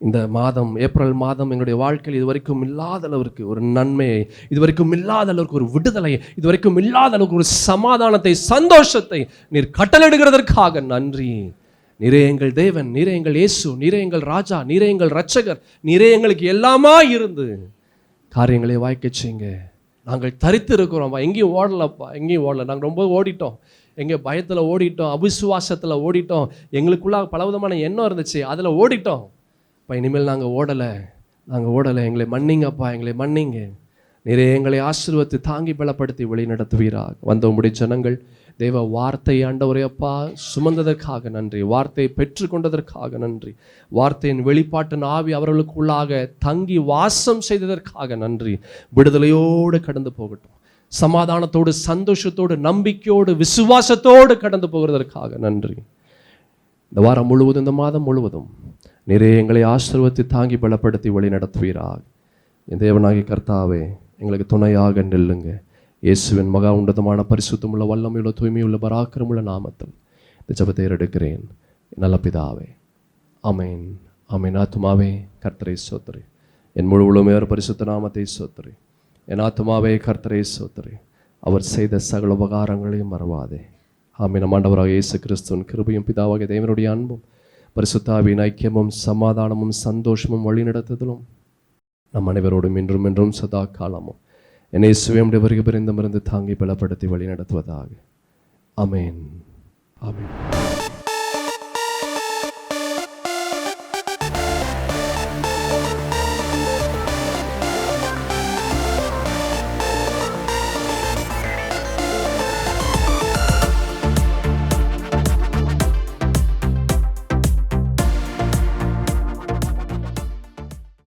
இந்த மாதம், ஏப்ரல் மாதம், எங்களுடைய வாழ்க்கையில் இதுவரைக்கும் இல்லாத அளவிற்கு ஒரு நன்மையை, இதுவரைக்கும் இல்லாத அளவுக்கு ஒரு விடுதலையை, இதுவரைக்கும் இல்லாத அளவுக்கு ஒரு சமாதானத்தை, சந்தோஷத்தை நீர் கட்டளையிடுகிறதற்காக நன்றி. நீரே எங்கள் தேவன், நீரே எங்கள் இயேசு, நீரே எங்கள் ராஜா, நீரே எங்கள் இரட்சகர், நீரே எங்களுக்கு எல்லாமா இருந்து காரியங்களை வாய்க்க செய்யுங்க. நாங்கள் தரித்து இருக்கிறோம்ப்பா, எங்கேயும் ஓடலப்பா, எங்கேயும் ஓடலை. நாங்கள் ரொம்ப ஓடிட்டோம், எங்கே பயத்தில் ஓடிட்டோம், அவிசுவாசத்தில் ஓடிட்டோம், எங்களுக்குள்ளாக பலவிதமான எண்ணம் இருந்துச்சு, அதில் ஓடிட்டோம். இப்போ இனிமேல் நாங்கள் ஓடலை, எங்களை மன்னிங்கப்பா, எங்களை மன்னிங்க. நிறைய எங்களை ஆசீர்வதித்து தாங்கி பலப்படுத்தி வழி நடத்துவீராக. வந்த உம்முடைய ஜனங்கள் தேவ வார்த்தை ஆண்டவரே அப்பா சுமந்ததற்காக நன்றி, வார்த்தையை பெற்றுக்கொண்டதற்காக நன்றி, வார்த்தையின் வெளிப்பாட்டின் ஆவி அவர்களுக்குள்ளாக தங்கி வாசம் செய்ததற்காக நன்றி. விடுதலையோடு கடந்து போகட்டும், சமாதானத்தோடு, சந்தோஷத்தோடு, நம்பிக்கையோடு, விசுவாசத்தோடு கடந்து போகிறதற்காக நன்றி. இந்த வாரம் முழுவதும், இந்த மாதம் முழுவதும் நிறைய எங்களை ஆசீர்வதித்து தாங்கி பலப்படுத்தி வழி நடத்துவீராக. என் தேவனாகிய கர்த்தாவே, எங்களுக்கு துணையாக நில்லுங்க. இயேசுவின் மகா உன்னதமான பரிசுத்தமுள்ள வல்லமையுள்ள தூய்மையுள்ள பராக்கிரமுள்ள நாமத்தில் இந்த ஜெபத்தை எடுக்கிறேன் நல்ல பிதாவே, ஆமென், ஆமென். ஆத்துமாவே கர்த்தரை ஸ்தோத்திரி, என் முழு உளமையோர் பரிசுத்த நாமத்தை ஸ்தோத்திரி. என் ஆத்துமாவே கர்த்தரை ஸ்தோத்திரி, அவர் செய்த சகல உபகாரங்களையும் மறவாதே. ஆமென். நம் ஆண்டவராக இயேசு கிறிஸ்துவின் கிருபையும் பிதாவாகிய தேவனுடைய அன்பும் பரிசுத்த ஆவியின் ஐக்கியமும் சமாதானமும் சந்தோஷமும் வழிநடத்துதலும் நம் அனைவரோடும் இன்றும் என்றும் சதா காலமும் என்னை சுயமுடைய வருகை பிரிந்தமிருந்து தாங்கி பலப்படுத்தி வழி நடத்துவதாக. ஆமென், ஆமென்.